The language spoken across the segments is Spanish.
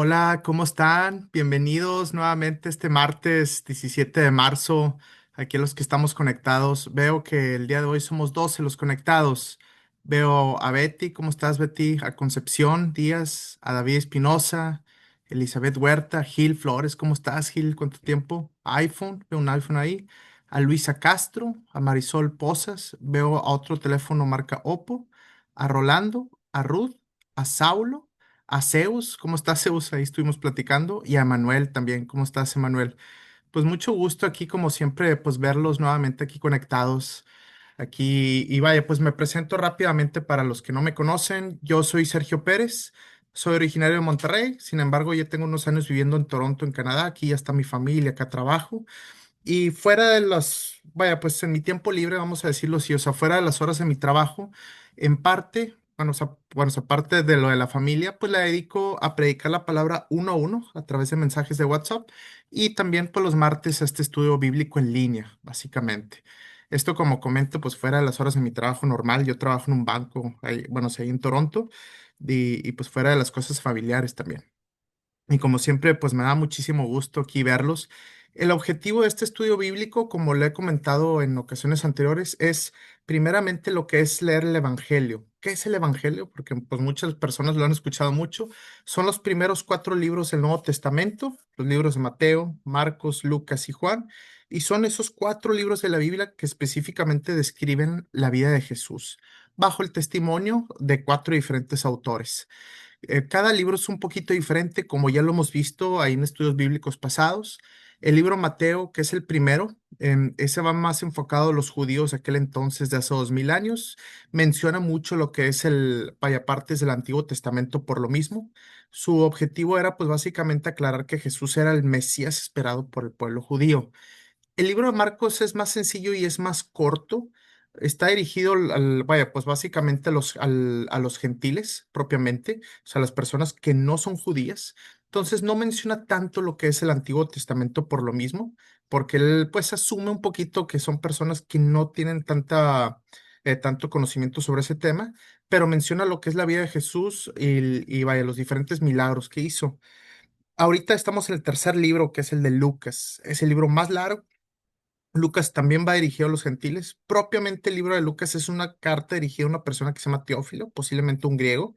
Hola, ¿cómo están? Bienvenidos nuevamente este martes 17 de marzo. Aquí a los que estamos conectados. Veo que el día de hoy somos 12 los conectados. Veo a Betty, ¿cómo estás, Betty? A Concepción Díaz, a David Espinosa, Elizabeth Huerta, Gil Flores, ¿cómo estás, Gil? ¿Cuánto tiempo? iPhone, veo un iPhone ahí. A Luisa Castro, a Marisol Pozas, veo a otro teléfono marca Oppo, a Rolando, a Ruth, a Saulo, a Zeus, ¿cómo estás, Zeus? Ahí estuvimos platicando. Y a Manuel también, ¿cómo estás, Emanuel? Pues mucho gusto aquí, como siempre, pues verlos nuevamente aquí conectados. Aquí, y vaya, pues me presento rápidamente para los que no me conocen. Yo soy Sergio Pérez, soy originario de Monterrey, sin embargo, ya tengo unos años viviendo en Toronto, en Canadá. Aquí ya está mi familia, acá trabajo. Y fuera de las, vaya, pues en mi tiempo libre, vamos a decirlo así, o sea, fuera de las horas de mi trabajo, en parte, bueno, o sea, aparte de lo de la familia, pues la dedico a predicar la palabra uno a uno a través de mensajes de WhatsApp y también por los martes a este estudio bíblico en línea, básicamente. Esto, como comento, pues fuera de las horas de mi trabajo normal, yo trabajo en un banco, ahí, bueno, sí, ahí en Toronto, y pues fuera de las cosas familiares también. Y como siempre, pues me da muchísimo gusto aquí verlos. El objetivo de este estudio bíblico, como le he comentado en ocasiones anteriores, es primeramente lo que es leer el Evangelio. ¿Qué es el Evangelio? Porque pues muchas personas lo han escuchado mucho. Son los primeros cuatro libros del Nuevo Testamento, los libros de Mateo, Marcos, Lucas y Juan. Y son esos cuatro libros de la Biblia que específicamente describen la vida de Jesús, bajo el testimonio de cuatro diferentes autores. Cada libro es un poquito diferente, como ya lo hemos visto ahí en estudios bíblicos pasados. El libro Mateo, que es el primero, ese va más enfocado a los judíos de aquel entonces, de hace 2000 años. Menciona mucho lo que es vaya, partes del Antiguo Testamento por lo mismo. Su objetivo era, pues, básicamente aclarar que Jesús era el Mesías esperado por el pueblo judío. El libro de Marcos es más sencillo y es más corto. Está dirigido vaya, pues básicamente a los gentiles propiamente, o sea, las personas que no son judías. Entonces no menciona tanto lo que es el Antiguo Testamento por lo mismo, porque él pues asume un poquito que son personas que no tienen tanto conocimiento sobre ese tema, pero menciona lo que es la vida de Jesús y vaya, los diferentes milagros que hizo. Ahorita estamos en el tercer libro, que es el de Lucas. Es el libro más largo. Lucas también va dirigido a los gentiles. Propiamente el libro de Lucas es una carta dirigida a una persona que se llama Teófilo, posiblemente un griego.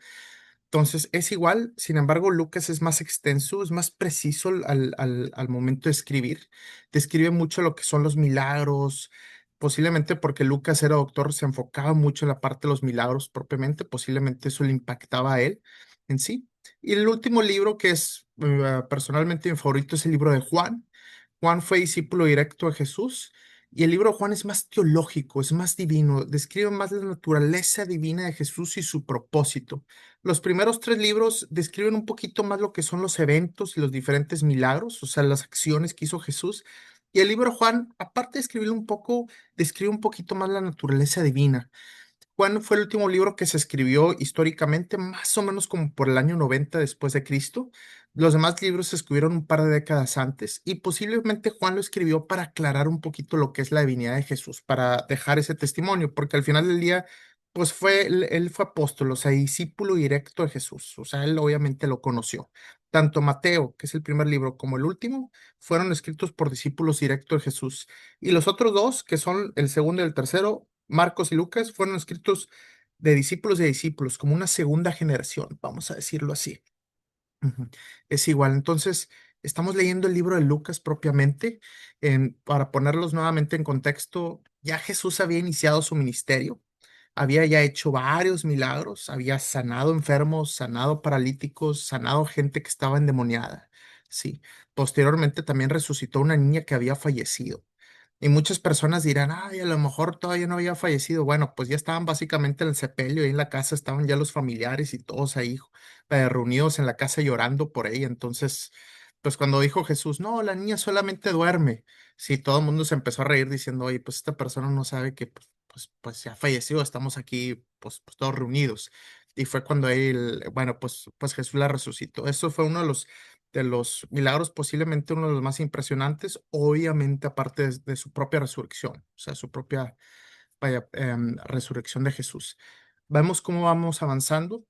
Entonces es igual, sin embargo, Lucas es más extenso, es más preciso al momento de escribir. Describe mucho lo que son los milagros, posiblemente porque Lucas era doctor, se enfocaba mucho en la parte de los milagros propiamente, posiblemente eso le impactaba a él en sí. Y el último libro que es personalmente mi favorito es el libro de Juan. Juan fue discípulo directo de Jesús y el libro de Juan es más teológico, es más divino, describe más la naturaleza divina de Jesús y su propósito. Los primeros tres libros describen un poquito más lo que son los eventos y los diferentes milagros, o sea, las acciones que hizo Jesús. Y el libro de Juan, aparte de escribir un poco, describe un poquito más la naturaleza divina. Juan fue el último libro que se escribió históricamente, más o menos como por el año 90 después de Cristo. Los demás libros se escribieron un par de décadas antes y posiblemente Juan lo escribió para aclarar un poquito lo que es la divinidad de Jesús, para dejar ese testimonio, porque al final del día, pues él fue apóstol, o sea, discípulo directo de Jesús, o sea, él obviamente lo conoció. Tanto Mateo, que es el primer libro, como el último, fueron escritos por discípulos directos de Jesús. Y los otros dos, que son el segundo y el tercero, Marcos y Lucas, fueron escritos de discípulos, como una segunda generación, vamos a decirlo así. Ujú. Es igual. Entonces, estamos leyendo el libro de Lucas propiamente. Para ponerlos nuevamente en contexto, ya Jesús había iniciado su ministerio, había ya hecho varios milagros, había sanado enfermos, sanado paralíticos, sanado gente que estaba endemoniada. Sí. Posteriormente también resucitó una niña que había fallecido. Y muchas personas dirán, ay, a lo mejor todavía no había fallecido. Bueno, pues ya estaban básicamente en el sepelio, ahí en la casa estaban ya los familiares y todos ahí reunidos en la casa llorando por ella. Entonces, pues cuando dijo Jesús, no, la niña solamente duerme. Sí, todo el mundo se empezó a reír diciendo, oye, pues esta persona no sabe que pues ya falleció, estamos aquí pues todos reunidos. Y fue cuando él, bueno, pues Jesús la resucitó. Eso fue uno de los milagros, posiblemente uno de los más impresionantes, obviamente aparte de su propia resurrección, o sea, su propia, vaya, resurrección de Jesús. Vemos cómo vamos avanzando.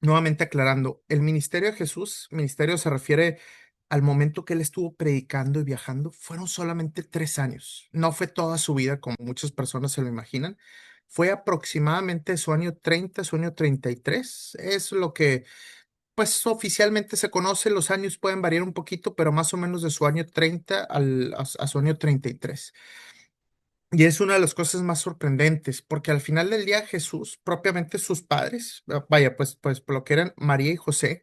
Nuevamente aclarando, el ministerio de Jesús, ministerio se refiere al momento que él estuvo predicando y viajando, fueron solamente 3 años. No fue toda su vida como muchas personas se lo imaginan. Fue aproximadamente su año 30, su año 33. Es lo que, pues oficialmente se conoce. Los años pueden variar un poquito, pero más o menos de su año 30 a su año 33. Y es una de las cosas más sorprendentes, porque al final del día Jesús, propiamente sus padres, vaya, pues por lo que eran María y José,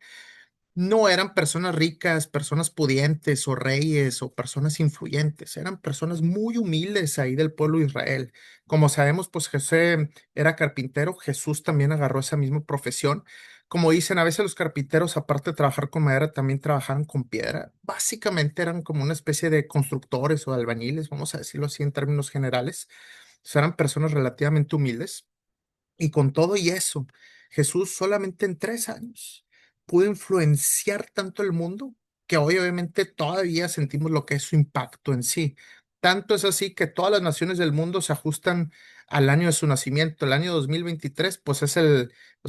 no eran personas ricas, personas pudientes o reyes o personas influyentes, eran personas muy humildes ahí del pueblo de Israel. Como sabemos, pues José era carpintero, Jesús también agarró esa misma profesión. Como dicen, a veces los carpinteros, aparte de trabajar con madera, también trabajaban con piedra. Básicamente eran como una especie de constructores o albañiles, vamos a decirlo así en términos generales. O sea, eran personas relativamente humildes. Y con todo y eso, Jesús solamente en 3 años pudo influenciar tanto el mundo que hoy obviamente todavía sentimos lo que es su impacto en sí. Tanto es así que todas las naciones del mundo se ajustan al año de su nacimiento. El año 2023, pues o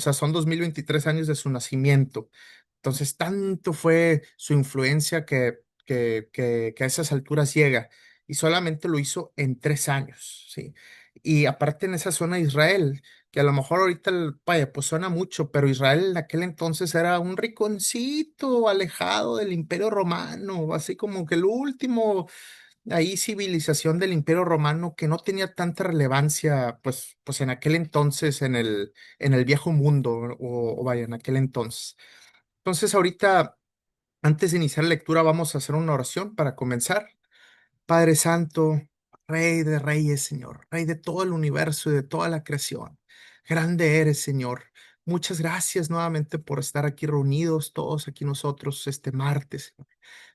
sea, son 2023 años de su nacimiento. Entonces, tanto fue su influencia que a esas alturas llega y solamente lo hizo en 3 años, ¿sí? Y aparte en esa zona de Israel, que a lo mejor ahorita, vaya, pues suena mucho, pero Israel en aquel entonces era un rinconcito alejado del Imperio Romano, así como que el último, ahí civilización del Imperio Romano que no tenía tanta relevancia, pues en aquel entonces en el viejo mundo, o vaya, en aquel entonces. Entonces, ahorita, antes de iniciar la lectura, vamos a hacer una oración para comenzar. Padre Santo, Rey de Reyes, Señor, Rey de todo el universo y de toda la creación. Grande eres, Señor. Muchas gracias nuevamente por estar aquí reunidos, todos aquí nosotros este martes.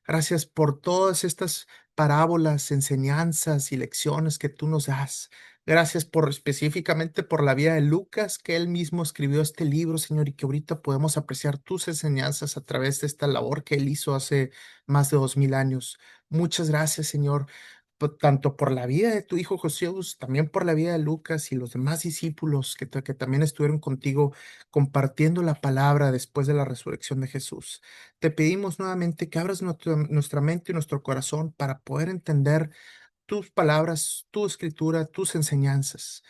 Gracias por todas estas parábolas, enseñanzas y lecciones que tú nos das. Gracias por específicamente por la vida de Lucas, que él mismo escribió este libro, Señor, y que ahorita podemos apreciar tus enseñanzas a través de esta labor que él hizo hace más de 2000 años. Muchas gracias, Señor, tanto por la vida de tu hijo Jesús, también por la vida de Lucas y los demás discípulos que también estuvieron contigo compartiendo la palabra después de la resurrección de Jesús. Te pedimos nuevamente que abras nuestra mente y nuestro corazón para poder entender tus palabras, tu escritura, tus enseñanzas.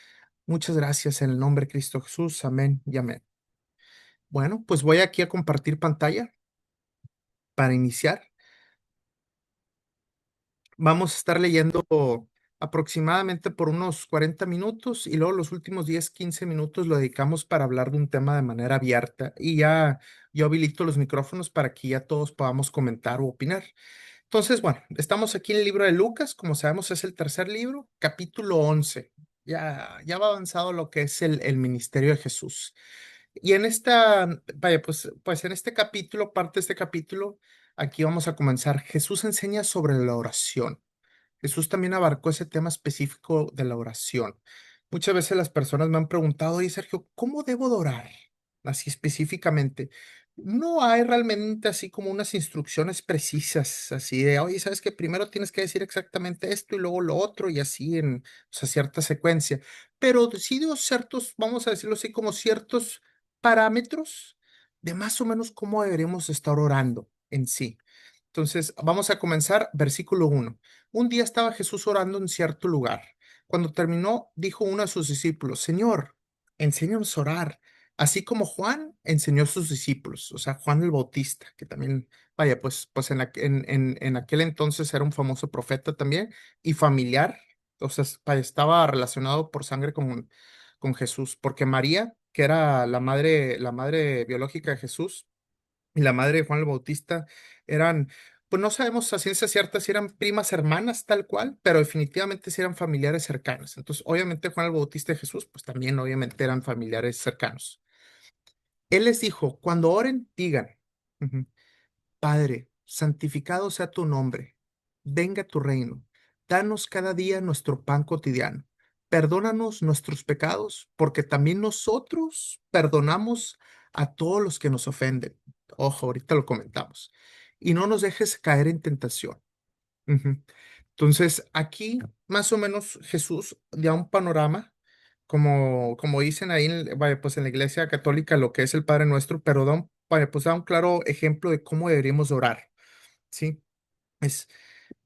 Muchas gracias en el nombre de Cristo Jesús. Amén y amén. Bueno, pues voy aquí a compartir pantalla para iniciar. Vamos a estar leyendo aproximadamente por unos 40 minutos y luego los últimos 10, 15 minutos lo dedicamos para hablar de un tema de manera abierta y ya yo habilito los micrófonos para que ya todos podamos comentar o opinar. Entonces, bueno, estamos aquí en el libro de Lucas, como sabemos es el tercer libro, capítulo 11. Ya va avanzado lo que es el ministerio de Jesús. Y en vaya, pues en este capítulo, parte de este capítulo, aquí vamos a comenzar. Jesús enseña sobre la oración. Jesús también abarcó ese tema específico de la oración. Muchas veces las personas me han preguntado, oye, Sergio, ¿cómo debo de orar? Así específicamente. No hay realmente así como unas instrucciones precisas, así de, oye, sabes que primero tienes que decir exactamente esto y luego lo otro y así en, o sea, cierta secuencia. Pero sí dio ciertos, vamos a decirlo así, como ciertos parámetros de más o menos cómo deberíamos estar orando en sí. Entonces, vamos a comenzar, versículo 1. Un día estaba Jesús orando en cierto lugar. Cuando terminó, dijo uno de sus discípulos, Señor, enséñanos a orar, así como Juan enseñó a sus discípulos, o sea, Juan el Bautista, que también, vaya, pues en aquel entonces era un famoso profeta también y familiar, o sea, vaya, estaba relacionado por sangre con Jesús, porque María, que era la madre biológica de Jesús, y la madre de Juan el Bautista eran, pues no sabemos a ciencia cierta si eran primas hermanas tal cual, pero definitivamente sí eran familiares cercanos. Entonces, obviamente Juan el Bautista y Jesús, pues también obviamente eran familiares cercanos. Él les dijo, cuando oren, digan, ujú, Padre, santificado sea tu nombre, venga tu reino, danos cada día nuestro pan cotidiano, perdónanos nuestros pecados, porque también nosotros perdonamos a todos los que nos ofenden. Ojo, ahorita lo comentamos. Y no nos dejes caer en tentación. Ujú. Entonces, aquí más o menos Jesús da un panorama como dicen ahí, vaya, pues en la Iglesia Católica, lo que es el Padre Nuestro, pero vaya, pues da un claro ejemplo de cómo deberíamos orar, ¿sí? Es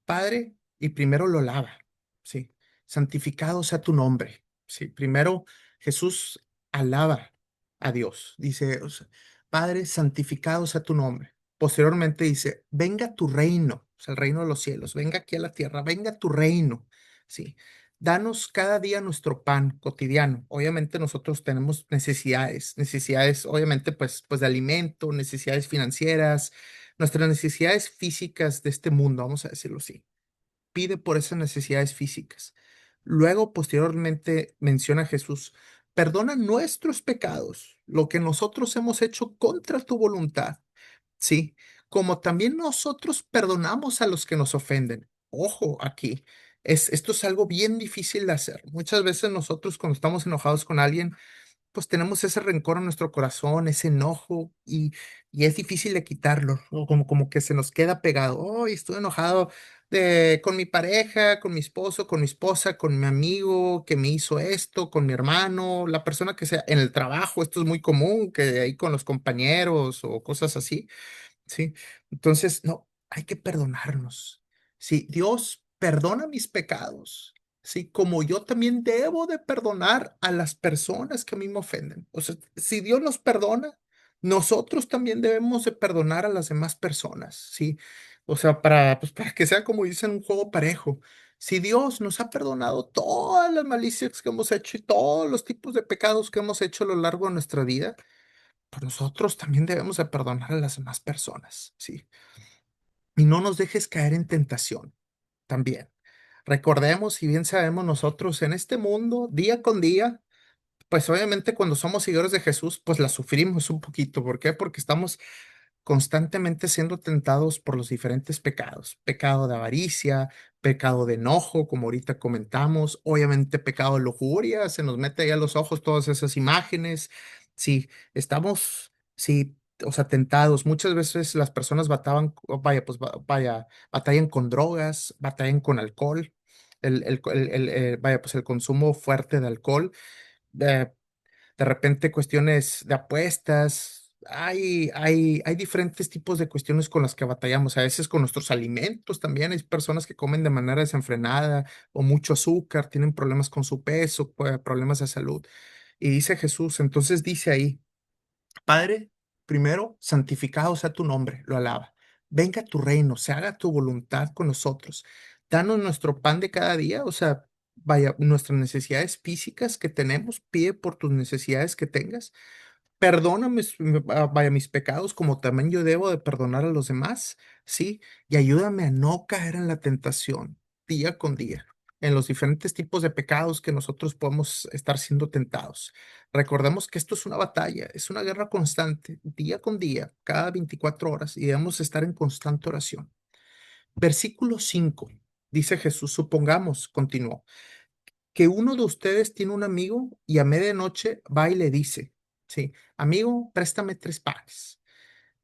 Padre y primero lo alaba, ¿sí? Santificado sea tu nombre, ¿sí? Primero Jesús alaba a Dios, dice, o sea, Padre, santificado sea tu nombre. Posteriormente dice, venga tu reino, o sea, el reino de los cielos, venga aquí a la tierra, venga tu reino, ¿sí? Danos cada día nuestro pan cotidiano. Obviamente nosotros tenemos necesidades, obviamente, pues de alimento, necesidades financieras, nuestras necesidades físicas de este mundo, vamos a decirlo así. Pide por esas necesidades físicas. Luego, posteriormente, menciona Jesús, perdona nuestros pecados, lo que nosotros hemos hecho contra tu voluntad, ¿sí? Como también nosotros perdonamos a los que nos ofenden. Ojo aquí, esto es algo bien difícil de hacer. Muchas veces nosotros cuando estamos enojados con alguien, pues tenemos ese rencor en nuestro corazón, ese enojo, y es difícil de quitarlo, ¿no? Como que se nos queda pegado. Oh, estoy enojado con mi pareja, con mi esposo, con mi esposa, con mi amigo que me hizo esto, con mi hermano, la persona que sea, en el trabajo, esto es muy común, que ahí con los compañeros o cosas así. ¿Sí? Entonces, no, hay que perdonarnos. Sí, Dios perdona mis pecados, ¿sí? Como yo también debo de perdonar a las personas que a mí me ofenden. O sea, si Dios nos perdona, nosotros también debemos de perdonar a las demás personas, ¿sí? O sea, pues, para que sea como dicen, un juego parejo. Si Dios nos ha perdonado todas las malicias que hemos hecho y todos los tipos de pecados que hemos hecho a lo largo de nuestra vida, pues nosotros también debemos de perdonar a las demás personas, ¿sí? Y no nos dejes caer en tentación también. Recordemos, y bien sabemos nosotros en este mundo, día con día, pues obviamente cuando somos seguidores de Jesús, pues la sufrimos un poquito. ¿Por qué? Porque estamos constantemente siendo tentados por los diferentes pecados. Pecado de avaricia, pecado de enojo, como ahorita comentamos, obviamente pecado de lujuria, se nos mete ahí a los ojos todas esas imágenes. Sí, estamos, sí, o sea, tentados. Muchas veces las personas vaya, pues vaya, batallan con drogas, batallan con alcohol. Vaya, pues el consumo fuerte de alcohol. eh, de repente cuestiones de apuestas, hay diferentes tipos de cuestiones con las que batallamos, a veces con nuestros alimentos también, hay personas que comen de manera desenfrenada o mucho azúcar, tienen problemas con su peso, problemas de salud. Y dice Jesús, entonces dice ahí, Padre, primero, santificado sea tu nombre, lo alaba. Venga tu reino, se haga tu voluntad con nosotros. Danos nuestro pan de cada día, o sea, vaya, nuestras necesidades físicas que tenemos, pide por tus necesidades que tengas. Perdóname, vaya, mis pecados, como también yo debo de perdonar a los demás, ¿sí? Y ayúdame a no caer en la tentación día con día, en los diferentes tipos de pecados que nosotros podemos estar siendo tentados. Recordemos que esto es una batalla, es una guerra constante, día con día, cada 24 horas, y debemos estar en constante oración. Versículo 5 dice Jesús, supongamos, continuó, que uno de ustedes tiene un amigo y a medianoche va y le dice, sí, amigo, préstame 3 panes.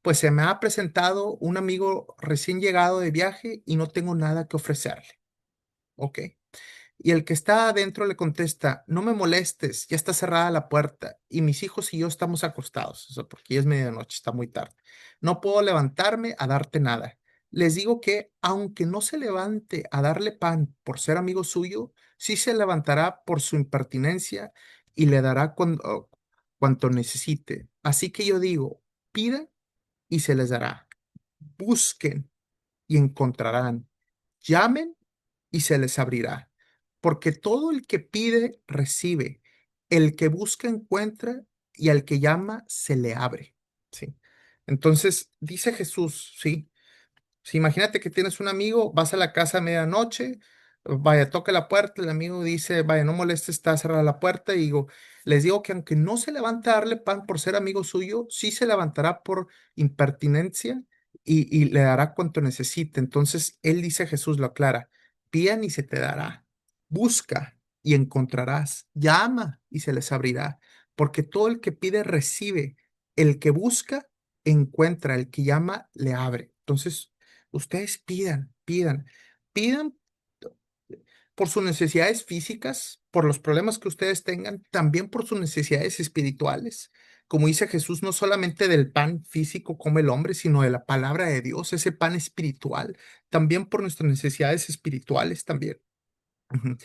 Pues se me ha presentado un amigo recién llegado de viaje y no tengo nada que ofrecerle. Ok. Y el que está adentro le contesta, no me molestes, ya está cerrada la puerta y mis hijos y yo estamos acostados, o sea, porque ya es medianoche, está muy tarde. No puedo levantarme a darte nada. Les digo que aunque no se levante a darle pan por ser amigo suyo, sí se levantará por su impertinencia y le dará cuanto necesite. Así que yo digo, pidan y se les dará. Busquen y encontrarán. Llamen y se les abrirá. Porque todo el que pide, recibe. El que busca, encuentra. Y al que llama, se le abre. ¿Sí? Entonces, dice Jesús, ¿sí? Si imagínate que tienes un amigo, vas a la casa a medianoche, vaya, toca la puerta, el amigo dice, vaya, no moleste, está cerrada la puerta, y digo, les digo que aunque no se levanta a darle pan por ser amigo suyo, sí se levantará por impertinencia y le dará cuanto necesite. Entonces, él dice, Jesús lo aclara, pidan y se te dará, busca y encontrarás, llama y se les abrirá, porque todo el que pide recibe, el que busca encuentra, el que llama le abre. Entonces, ustedes pidan por sus necesidades físicas, por los problemas que ustedes tengan, también por sus necesidades espirituales. Como dice Jesús, no solamente del pan físico come el hombre, sino de la palabra de Dios, ese pan espiritual, también por nuestras necesidades espirituales también. Ujú.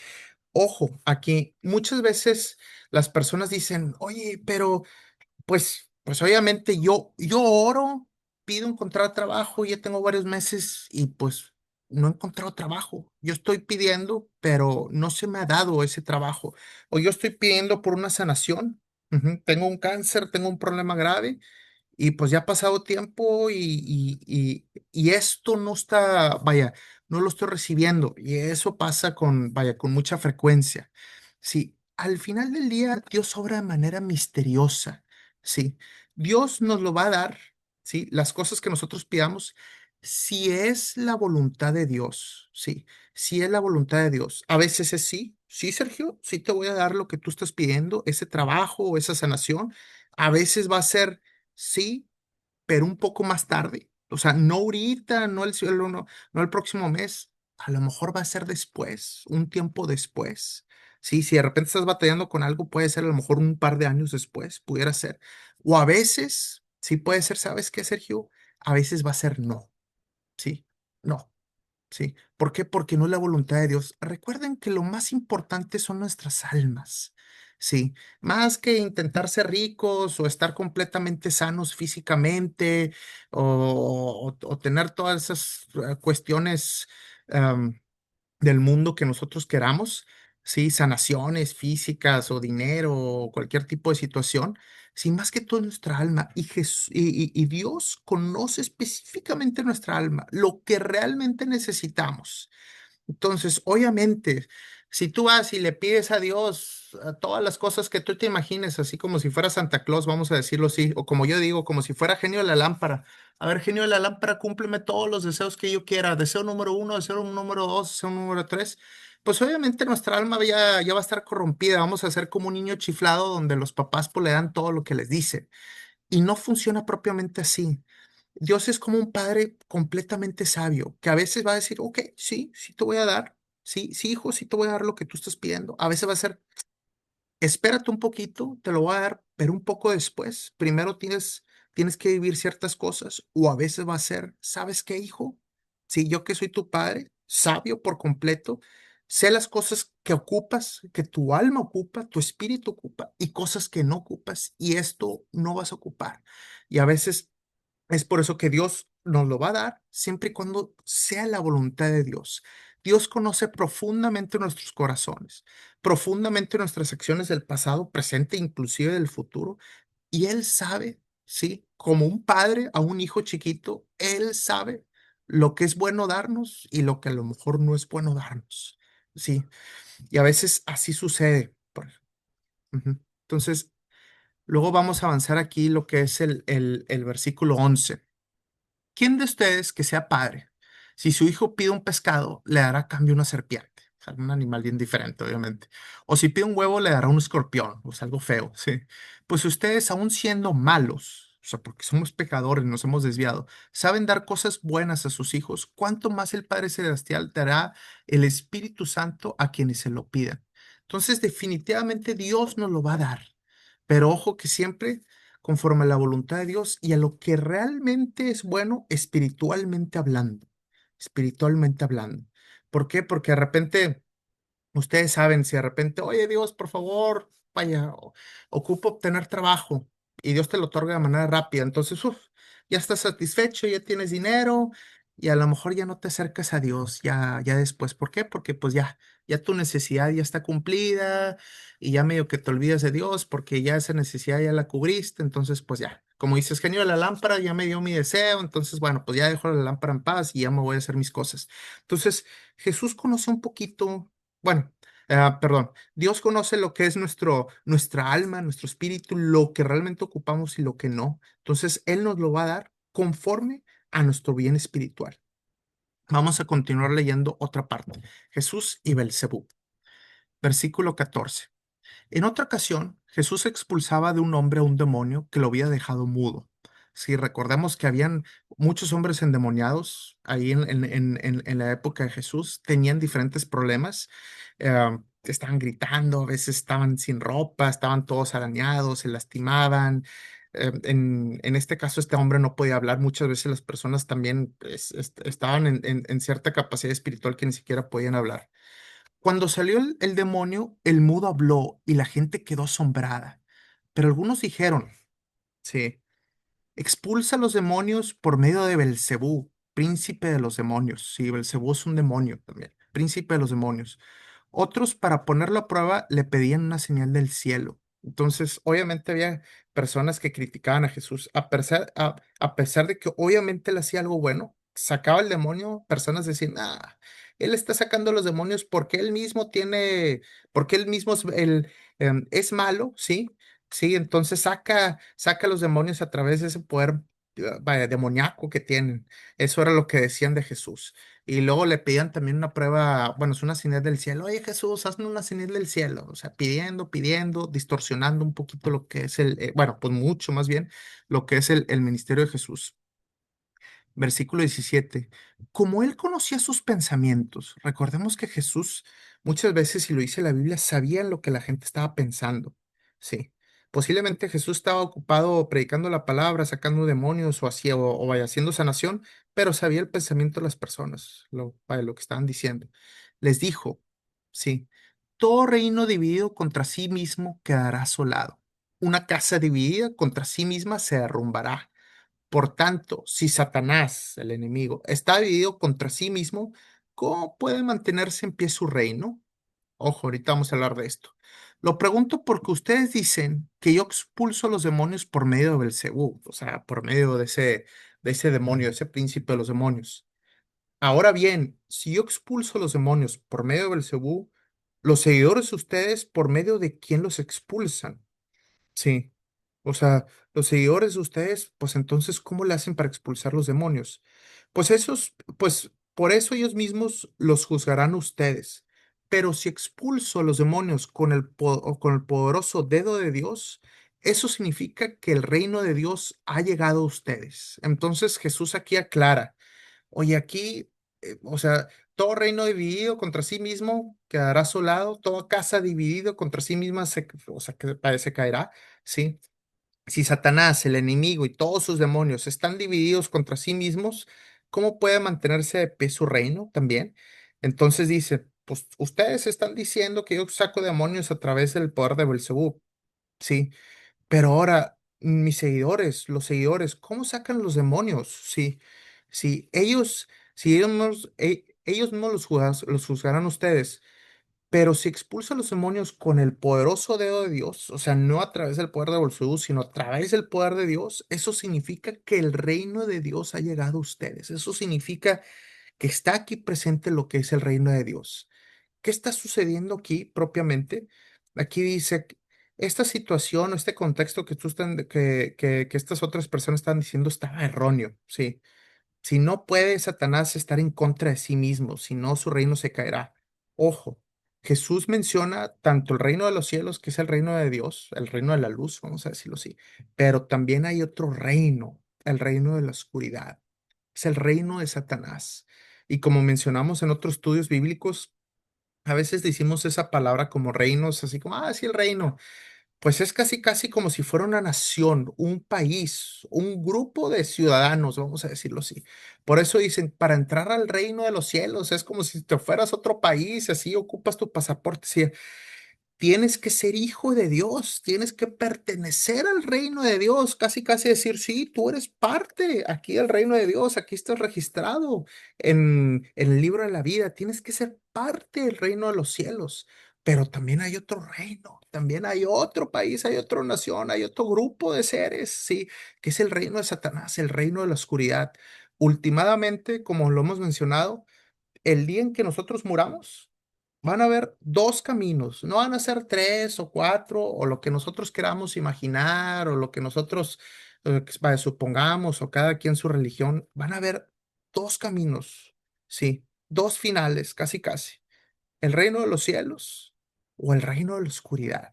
Ojo, aquí muchas veces las personas dicen, oye, pero pues obviamente yo oro, pido encontrar trabajo, ya tengo varios meses y pues no he encontrado trabajo. Yo estoy pidiendo, pero no se me ha dado ese trabajo. O yo estoy pidiendo por una sanación. Ujú, tengo un cáncer, tengo un problema grave y pues ya ha pasado tiempo y esto no está, vaya, no lo estoy recibiendo. Y eso pasa con, vaya, con mucha frecuencia. Sí, al final del día Dios obra de manera misteriosa. Sí, Dios nos lo va a dar, sí, las cosas que nosotros pidamos, si es la voluntad de Dios, sí, si es la voluntad de Dios. A veces es sí, sí, Sergio, sí te voy a dar lo que tú estás pidiendo, ese trabajo o esa sanación. A veces va a ser sí, pero un poco más tarde. O sea, no ahorita, no el cielo, no, no el próximo mes. A lo mejor va a ser después, un tiempo después. Sí, si de repente estás batallando con algo, puede ser a lo mejor un par de años después, pudiera ser. O a veces, sí puede ser, ¿sabes qué, Sergio? A veces va a ser no, sí, no. Sí, ¿por qué? Porque no es la voluntad de Dios. Recuerden que lo más importante son nuestras almas. Sí, más que intentar ser ricos o estar completamente sanos físicamente o tener todas esas cuestiones del mundo que nosotros queramos, sí, sanaciones físicas o dinero o cualquier tipo de situación, sí, más que todo nuestra alma. Y Dios conoce específicamente nuestra alma, lo que realmente necesitamos. Entonces, obviamente, si tú vas y le pides a Dios todas las cosas que tú te imagines, así como si fuera Santa Claus, vamos a decirlo así, o como yo digo, como si fuera genio de la lámpara. A ver, genio de la lámpara, cúmpleme todos los deseos que yo quiera. Deseo número uno, deseo número dos, deseo número tres. Pues obviamente nuestra alma ya va a estar corrompida. Vamos a ser como un niño chiflado donde los papás pues, le dan todo lo que les dicen. Y no funciona propiamente así. Dios es como un padre completamente sabio, que a veces va a decir, ok, sí, sí te voy a dar, sí, sí, hijo, sí te voy a dar lo que tú estás pidiendo. A veces va a ser, espérate un poquito, te lo voy a dar, pero un poco después. Primero tienes que vivir ciertas cosas, o a veces va a ser, ¿sabes qué, hijo? Sí, yo que soy tu padre, sabio por completo, sé las cosas que ocupas, que tu alma ocupa, tu espíritu ocupa, y cosas que no ocupas, y esto no vas a ocupar. Y a veces es por eso que Dios nos lo va a dar siempre y cuando sea la voluntad de Dios. Dios conoce profundamente nuestros corazones, profundamente nuestras acciones del pasado, presente, inclusive del futuro. Y Él sabe, ¿sí? Como un padre a un hijo chiquito, Él sabe lo que es bueno darnos y lo que a lo mejor no es bueno darnos. Sí, y a veces así sucede. Ujú. Entonces, luego vamos a avanzar aquí lo que es el versículo 11. ¿Quién de ustedes que sea padre, si su hijo pide un pescado, le dará a cambio una serpiente? O sea, un animal bien diferente, obviamente. O si pide un huevo, le dará un escorpión, o sea, algo feo, ¿sí? Pues ustedes, aún siendo malos, o sea, porque somos pecadores, nos hemos desviado, saben dar cosas buenas a sus hijos, ¿cuánto más el Padre Celestial dará el Espíritu Santo a quienes se lo pidan? Entonces, definitivamente Dios nos lo va a dar. Pero ojo que siempre conforme a la voluntad de Dios y a lo que realmente es bueno espiritualmente hablando. Espiritualmente hablando. ¿Por qué? Porque de repente ustedes saben, si de repente, oye Dios, por favor, vaya, ocupo obtener trabajo y Dios te lo otorga de manera rápida, entonces, ya estás satisfecho, ya tienes dinero y a lo mejor ya no te acercas a Dios, ya después. ¿Por qué? Porque pues ya tu necesidad ya está cumplida y ya medio que te olvidas de Dios porque ya esa necesidad ya la cubriste, entonces pues ya, como dices, genio de la lámpara, ya me dio mi deseo, entonces bueno, pues ya dejo la lámpara en paz y ya me voy a hacer mis cosas. Entonces, Jesús conoce un poquito. Bueno, perdón, Dios conoce lo que es nuestra alma, nuestro espíritu, lo que realmente ocupamos y lo que no. Entonces, Él nos lo va a dar conforme a nuestro bien espiritual. Vamos a continuar leyendo otra parte. Jesús y Belcebú. Versículo 14. En otra ocasión, Jesús expulsaba de un hombre a un demonio que lo había dejado mudo. Si recordamos que habían muchos hombres endemoniados ahí en la época de Jesús, tenían diferentes problemas. estaban gritando, a veces estaban sin ropa, estaban todos arañados, se lastimaban. En este caso, este hombre no podía hablar. Muchas veces las personas también estaban en cierta capacidad espiritual que ni siquiera podían hablar. Cuando salió el demonio, el mudo habló y la gente quedó asombrada. Pero algunos dijeron, sí, expulsa a los demonios por medio de Belcebú, príncipe de los demonios. Sí, Belcebú es un demonio también, príncipe de los demonios. Otros, para ponerlo a prueba, le pedían una señal del cielo. Entonces, obviamente había personas que criticaban a Jesús, a pesar de que obviamente él hacía algo bueno, sacaba el demonio, personas decían, ah, él está sacando los demonios porque él mismo tiene, porque él mismo es malo, ¿sí? Sí, entonces saca los demonios a través de ese poder, vaya, demoníaco que tienen. Eso era lo que decían de Jesús. Y luego le pedían también una prueba, bueno, es una señal del cielo. Oye, Jesús, hazme una señal del cielo. O sea, pidiendo, distorsionando un poquito lo que es bueno, pues mucho más bien, lo que es el ministerio de Jesús. Versículo 17. Como él conocía sus pensamientos, recordemos que Jesús muchas veces, y lo dice la Biblia, sabía lo que la gente estaba pensando. Sí. Posiblemente Jesús estaba ocupado predicando la palabra, sacando demonios o vaya, haciendo sanación, pero sabía el pensamiento de las personas, vaya, lo que estaban diciendo. Les dijo, sí, todo reino dividido contra sí mismo quedará asolado. Una casa dividida contra sí misma se derrumbará. Por tanto, si Satanás, el enemigo, está dividido contra sí mismo, ¿cómo puede mantenerse en pie su reino? Ojo, ahorita vamos a hablar de esto. Lo pregunto porque ustedes dicen que yo expulso a los demonios por medio de Belcebú, o sea, por medio de ese demonio, de ese príncipe de los demonios. Ahora bien, si yo expulso a los demonios por medio de Belcebú, los seguidores de ustedes, ¿por medio de quién los expulsan? Sí. O sea, los seguidores de ustedes, pues entonces, ¿cómo le hacen para expulsar los demonios? Pues por eso ellos mismos los juzgarán a ustedes. Pero si expulso a los demonios con el poderoso dedo de Dios, eso significa que el reino de Dios ha llegado a ustedes. Entonces Jesús aquí aclara, oye, aquí, o sea, todo reino dividido contra sí mismo quedará asolado, toda casa dividida contra sí misma o sea, se caerá, ¿sí? Si Satanás, el enemigo y todos sus demonios están divididos contra sí mismos, ¿cómo puede mantenerse de pie su reino también? Entonces dice, pues ustedes están diciendo que yo saco demonios a través del poder de Belzebú, sí, pero ahora mis seguidores, los seguidores, ¿cómo sacan los demonios? Sí, sí, si ellos no los juzgarán ustedes. Pero si expulsa a los demonios con el poderoso dedo de Dios, o sea, no a través del poder de Belcebú, sino a través del poder de Dios, eso significa que el reino de Dios ha llegado a ustedes. Eso significa que está aquí presente lo que es el reino de Dios. ¿Qué está sucediendo aquí propiamente? Aquí dice, esta situación o este contexto que, tú están, que estas otras personas están diciendo estaba erróneo, sí. Si no puede Satanás estar en contra de sí mismo, si no su reino se caerá. Ojo, Jesús menciona tanto el reino de los cielos, que es el reino de Dios, el reino de la luz, vamos a decirlo así, pero también hay otro reino, el reino de la oscuridad, es el reino de Satanás. Y como mencionamos en otros estudios bíblicos, a veces decimos esa palabra como reinos, así como, ah, sí, el reino. Pues es casi, casi como si fuera una nación, un país, un grupo de ciudadanos, vamos a decirlo así. Por eso dicen, para entrar al reino de los cielos, es como si te fueras a otro país, así ocupas tu pasaporte. Sí, tienes que ser hijo de Dios, tienes que pertenecer al reino de Dios, casi casi decir, sí, tú eres parte aquí del reino de Dios, aquí estás registrado en el libro de la vida, tienes que ser parte del reino de los cielos, pero también hay otro reino, también hay otro país, hay otra nación, hay otro grupo de seres, sí, que es el reino de Satanás, el reino de la oscuridad. Últimamente, como lo hemos mencionado, el día en que nosotros muramos, van a haber dos caminos, no van a ser tres o cuatro o lo que nosotros queramos imaginar o lo que nosotros vaya, supongamos o cada quien su religión, van a haber dos caminos, sí, dos finales, casi casi, el reino de los cielos o el reino de la oscuridad.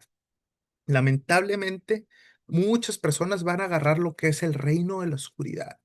Lamentablemente, muchas personas van a agarrar lo que es el reino de la oscuridad.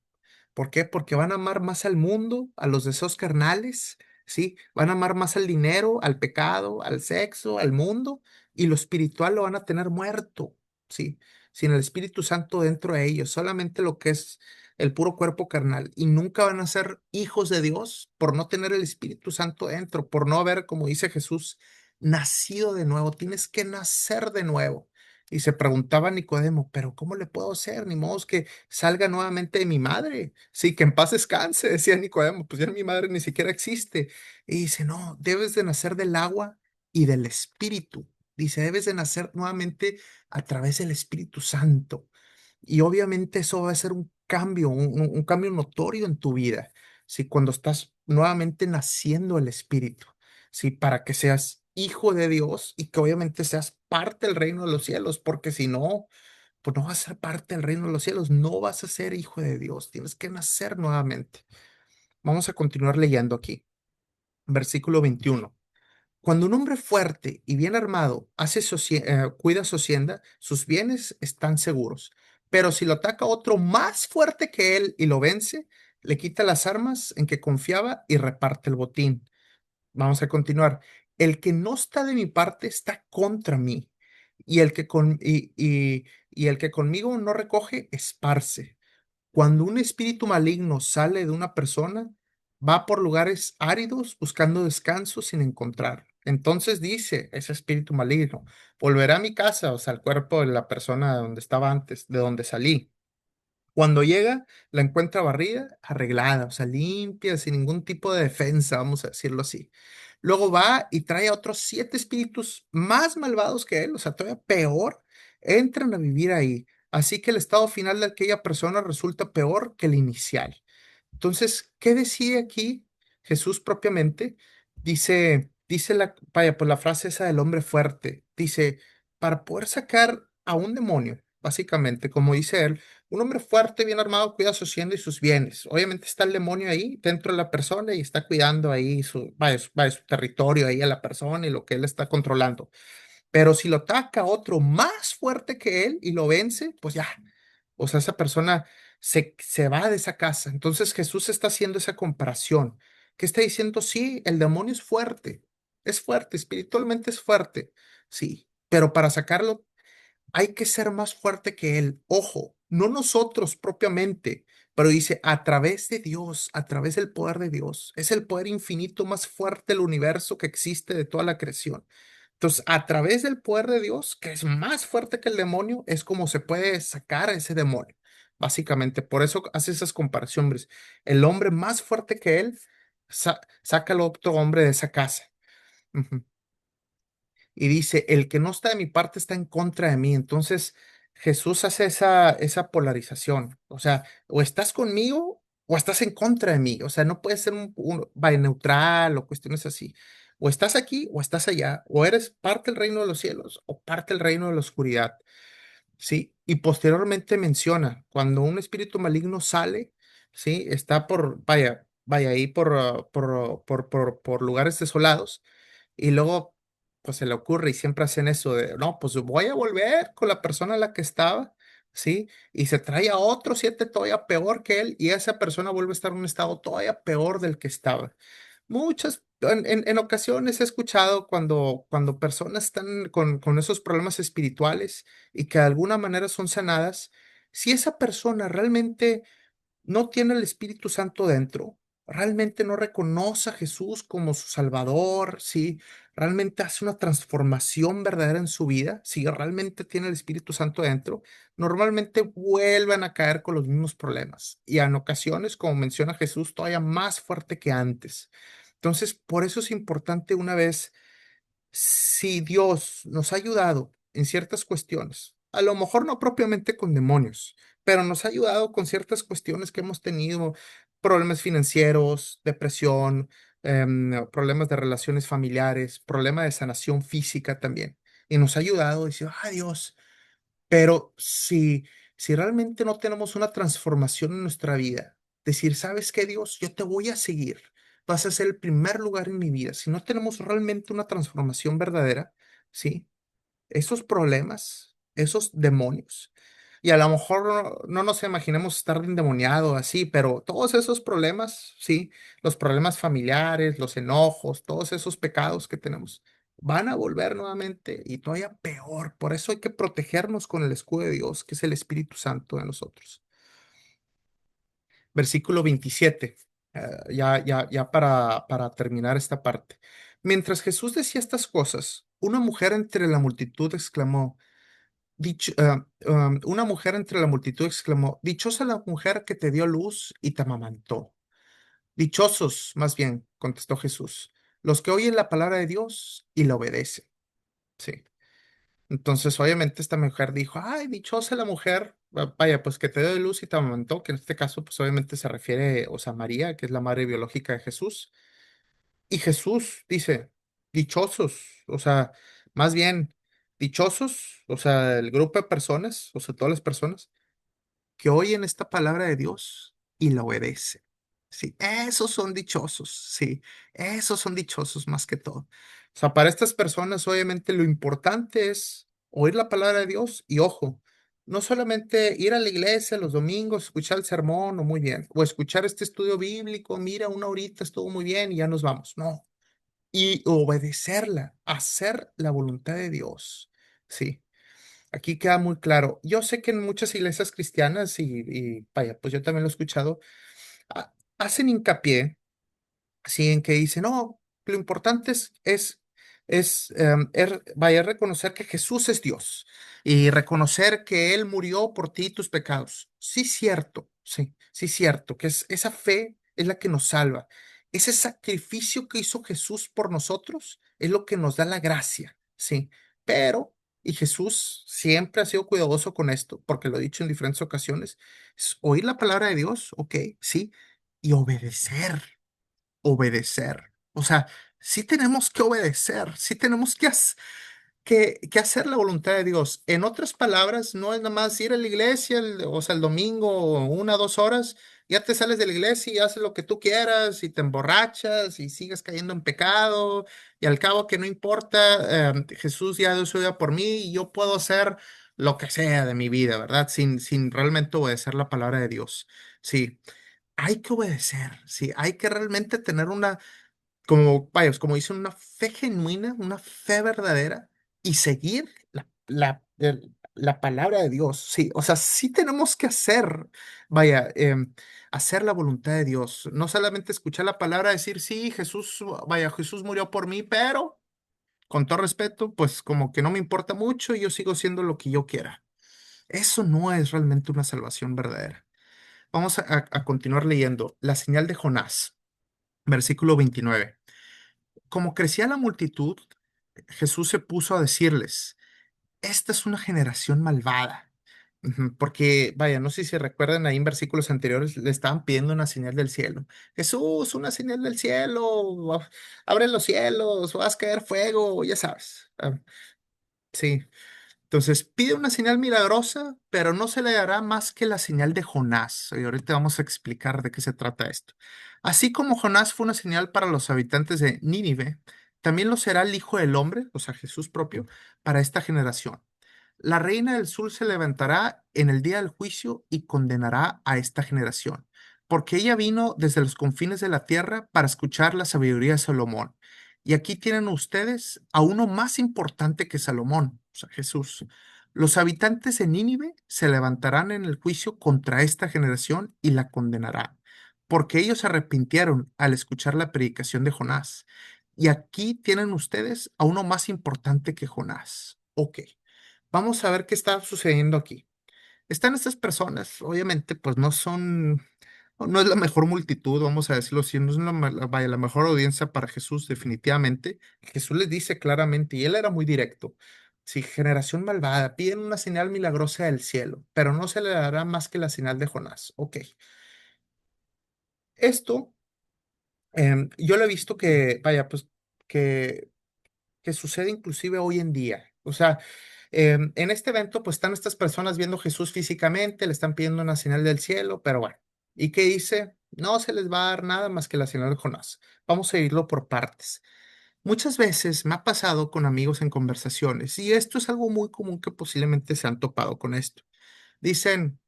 ¿Por qué? Porque van a amar más al mundo, a los deseos carnales, ¿sí? Van a amar más al dinero, al pecado, al sexo, al mundo, y lo espiritual lo van a tener muerto, ¿sí? Sin el Espíritu Santo dentro de ellos, solamente lo que es el puro cuerpo carnal, y nunca van a ser hijos de Dios por no tener el Espíritu Santo dentro, por no haber, como dice Jesús, nacido de nuevo. Tienes que nacer de nuevo. Y se preguntaba Nicodemo, pero ¿cómo le puedo hacer? Ni modo que salga nuevamente de mi madre. Sí, que en paz descanse, decía Nicodemo, pues ya mi madre ni siquiera existe. Y dice, no, debes de nacer del agua y del Espíritu. Dice, debes de nacer nuevamente a través del Espíritu Santo. Y obviamente eso va a ser un cambio, un cambio notorio en tu vida, ¿sí? Cuando estás nuevamente naciendo el Espíritu, ¿sí? Para que seas hijo de Dios y que obviamente seas parte del reino de los cielos, porque si no, pues no vas a ser parte del reino de los cielos, no vas a ser hijo de Dios, tienes que nacer nuevamente. Vamos a continuar leyendo aquí, versículo 21. Cuando un hombre fuerte y bien armado cuida su hacienda, sus bienes están seguros. Pero si lo ataca otro más fuerte que él y lo vence, le quita las armas en que confiaba y reparte el botín. Vamos a continuar. El que no está de mi parte está contra mí, y y el que conmigo no recoge, esparce. Cuando un espíritu maligno sale de una persona, va por lugares áridos buscando descanso sin encontrar. Entonces dice ese espíritu maligno, volverá a mi casa, o sea, al cuerpo de la persona donde estaba antes, de donde salí. Cuando llega, la encuentra barrida, arreglada, o sea, limpia, sin ningún tipo de defensa, vamos a decirlo así. Luego va y trae a otros 7 espíritus más malvados que él, o sea, todavía peor, entran a vivir ahí. Así que el estado final de aquella persona resulta peor que el inicial. Entonces, ¿qué decide aquí Jesús propiamente? Vaya, pues la frase esa del hombre fuerte, dice, para poder sacar a un demonio, básicamente, como dice él, un hombre fuerte, bien armado, cuida su hacienda y sus bienes. Obviamente está el demonio ahí dentro de la persona y está cuidando ahí su territorio ahí a la persona y lo que él está controlando. Pero si lo ataca otro más fuerte que él y lo vence, pues ya, o sea, esa persona se va de esa casa. Entonces Jesús está haciendo esa comparación, que está diciendo, sí, el demonio es fuerte, espiritualmente es fuerte, sí, pero para sacarlo hay que ser más fuerte que él. Ojo, no nosotros propiamente, pero dice a través de Dios, a través del poder de Dios. Es el poder infinito más fuerte del universo que existe de toda la creación. Entonces, a través del poder de Dios, que es más fuerte que el demonio, es como se puede sacar a ese demonio. Básicamente, por eso hace esas comparaciones. El hombre más fuerte que él saca al otro hombre de esa casa. Ujú. Y dice, el que no está de mi parte está en contra de mí. Entonces Jesús hace esa polarización. O sea, o estás conmigo o estás en contra de mí. O sea, no puede ser vaya, neutral o cuestiones así. O estás aquí o estás allá. O eres parte del reino de los cielos o parte del reino de la oscuridad. ¿Sí? Y posteriormente menciona, cuando un espíritu maligno sale, ¿sí? Está vaya ahí por lugares desolados y luego, pues se le ocurre y siempre hacen eso de, no, pues voy a volver con la persona a la que estaba, ¿sí? Y se trae a otros 7 todavía peor que él y esa persona vuelve a estar en un estado todavía peor del que estaba. En ocasiones he escuchado cuando personas están con esos problemas espirituales y que de alguna manera son sanadas, si esa persona realmente no tiene el Espíritu Santo dentro, realmente no reconoce a Jesús como su Salvador, si realmente hace una transformación verdadera en su vida, si realmente tiene el Espíritu Santo dentro, normalmente vuelven a caer con los mismos problemas y en ocasiones, como menciona Jesús, todavía más fuerte que antes. Entonces, por eso es importante una vez si Dios nos ha ayudado en ciertas cuestiones, a lo mejor no propiamente con demonios, pero nos ha ayudado con ciertas cuestiones que hemos tenido, problemas financieros, depresión, problemas de relaciones familiares, problema de sanación física también. Y nos ha ayudado, dice, ah, Dios, pero si realmente no tenemos una transformación en nuestra vida, decir, ¿sabes qué, Dios? Yo te voy a seguir. Vas a ser el primer lugar en mi vida. Si no tenemos realmente una transformación verdadera, ¿sí? Esos problemas, esos demonios, Y a lo mejor no nos imaginemos estar endemoniado así, pero todos esos problemas, sí, los problemas familiares, los enojos, todos esos pecados que tenemos, van a volver nuevamente y todavía peor. Por eso hay que protegernos con el escudo de Dios, que es el Espíritu Santo de nosotros. Versículo 27, ya para terminar esta parte. Mientras Jesús decía estas cosas, una mujer entre la multitud exclamó, una mujer entre la multitud exclamó, dichosa la mujer que te dio luz y te amamantó. Dichosos, más bien, contestó Jesús, los que oyen la palabra de Dios y la obedecen. Sí. Entonces, obviamente, esta mujer dijo, ay, dichosa la mujer, vaya, pues que te dio luz y te amamantó, que en este caso, pues obviamente se refiere, o sea, a María, que es la madre biológica de Jesús. Y Jesús dice, dichosos, o sea, más bien, dichosos, o sea, el grupo de personas, o sea, todas las personas que oyen esta palabra de Dios y la obedecen. Sí, esos son dichosos, sí, esos son dichosos más que todo. O sea, para estas personas, obviamente, lo importante es oír la palabra de Dios y ojo, no solamente ir a la iglesia los domingos, escuchar el sermón o muy bien, o escuchar este estudio bíblico, mira, una horita estuvo muy bien y ya nos vamos. No, y obedecerla, hacer la voluntad de Dios. Sí, aquí queda muy claro. Yo sé que en muchas iglesias cristianas, y vaya, pues yo también lo he escuchado, hacen hincapié, sí, en que dicen, no, lo importante vaya, reconocer que Jesús es Dios y reconocer que Él murió por ti y tus pecados. Sí, cierto, sí, sí, cierto, que esa fe es la que nos salva. Ese sacrificio que hizo Jesús por nosotros es lo que nos da la gracia, sí, pero, y Jesús siempre ha sido cuidadoso con esto, porque lo he dicho en diferentes ocasiones, es oír la palabra de Dios, ok, sí, y obedecer. O sea, sí tenemos que obedecer, sí tenemos que hacer la voluntad de Dios. En otras palabras, no es nada más ir a la iglesia, o sea, el domingo, 1 o 2 horas, ya te sales de la iglesia y haces lo que tú quieras y te emborrachas y sigues cayendo en pecado y al cabo que no importa, Jesús ya dio su vida por mí y yo puedo hacer lo que sea de mi vida, ¿verdad? Sin realmente obedecer la palabra de Dios. Sí, hay que obedecer, sí, hay que realmente tener como, vaya, como dicen, una fe genuina, una fe verdadera y seguir la palabra de Dios. Sí, o sea, sí tenemos que hacer, vaya, hacer la voluntad de Dios. No solamente escuchar la palabra, decir, sí, Jesús, vaya, Jesús murió por mí, pero con todo respeto, pues como que no me importa mucho y yo sigo siendo lo que yo quiera. Eso no es realmente una salvación verdadera. Vamos a continuar leyendo. La señal de Jonás, versículo 29. Como crecía la multitud, Jesús se puso a decirles, esta es una generación malvada. Ujú. Porque, vaya, no sé si recuerdan ahí en versículos anteriores, le estaban pidiendo una señal del cielo. Jesús, una señal del cielo, abre los cielos, vas a caer fuego, ya sabes. Sí, entonces pide una señal milagrosa, pero no se le dará más que la señal de Jonás. Y ahorita vamos a explicar de qué se trata esto. Así como Jonás fue una señal para los habitantes de Nínive, también lo será el Hijo del Hombre, o sea, Jesús propio, para esta generación. La reina del sur se levantará en el día del juicio y condenará a esta generación, porque ella vino desde los confines de la tierra para escuchar la sabiduría de Salomón. Y aquí tienen ustedes a uno más importante que Salomón, o sea, Jesús. Los habitantes de Nínive se levantarán en el juicio contra esta generación y la condenarán, porque ellos se arrepintieron al escuchar la predicación de Jonás. Y aquí tienen ustedes a uno más importante que Jonás. Ok, vamos a ver qué está sucediendo aquí. Están estas personas, obviamente, pues no es la mejor multitud, vamos a decirlo así, no es vaya, la mejor audiencia para Jesús, definitivamente. Jesús les dice claramente, y él era muy directo, si generación malvada, piden una señal milagrosa del cielo, pero no se le dará más que la señal de Jonás. Ok, esto yo lo he visto que, vaya, pues que que sucede inclusive hoy en día. O sea, en este evento, pues están estas personas viendo a Jesús físicamente, le están pidiendo una señal del cielo, pero bueno, ¿y qué dice? No se les va a dar nada más que la señal de Jonás. Vamos a irlo por partes. Muchas veces me ha pasado con amigos en conversaciones, y esto es algo muy común que posiblemente se han topado con esto. Dicen,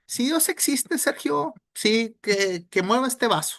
si Dios existe, Sergio, sí, que mueva este vaso.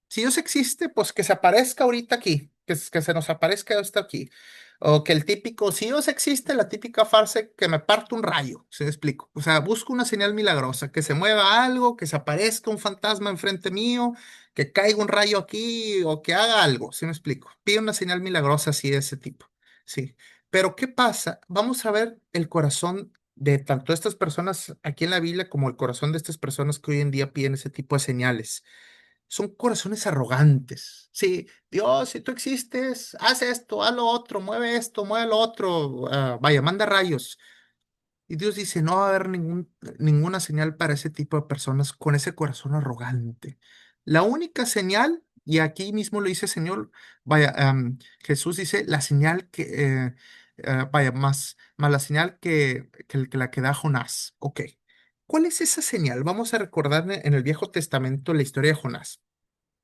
Si Dios existe, pues que se aparezca ahorita aquí, que se nos aparezca esto aquí. O que el típico, si Dios existe, la típica frase que me parte un rayo, ¿se me explico? O sea, busco una señal milagrosa, que se mueva algo, que se aparezca un fantasma enfrente mío, que caiga un rayo aquí o que haga algo, ¿se me explico? Pide una señal milagrosa así de ese tipo, sí. Pero ¿qué pasa? Vamos a ver el corazón de tanto estas personas aquí en la Biblia como el corazón de estas personas que hoy en día piden ese tipo de señales. Son corazones arrogantes. Sí, Dios, si tú existes, haz esto, haz lo otro, mueve esto, mueve lo otro, vaya, manda rayos. Y Dios dice, no va a haber ninguna señal para ese tipo de personas con ese corazón arrogante. La única señal, y aquí mismo lo dice el Señor, vaya, Jesús dice, la señal vaya, más la señal que la que da Jonás. Ok, ¿cuál es esa señal? Vamos a recordar en el Viejo Testamento la historia de Jonás.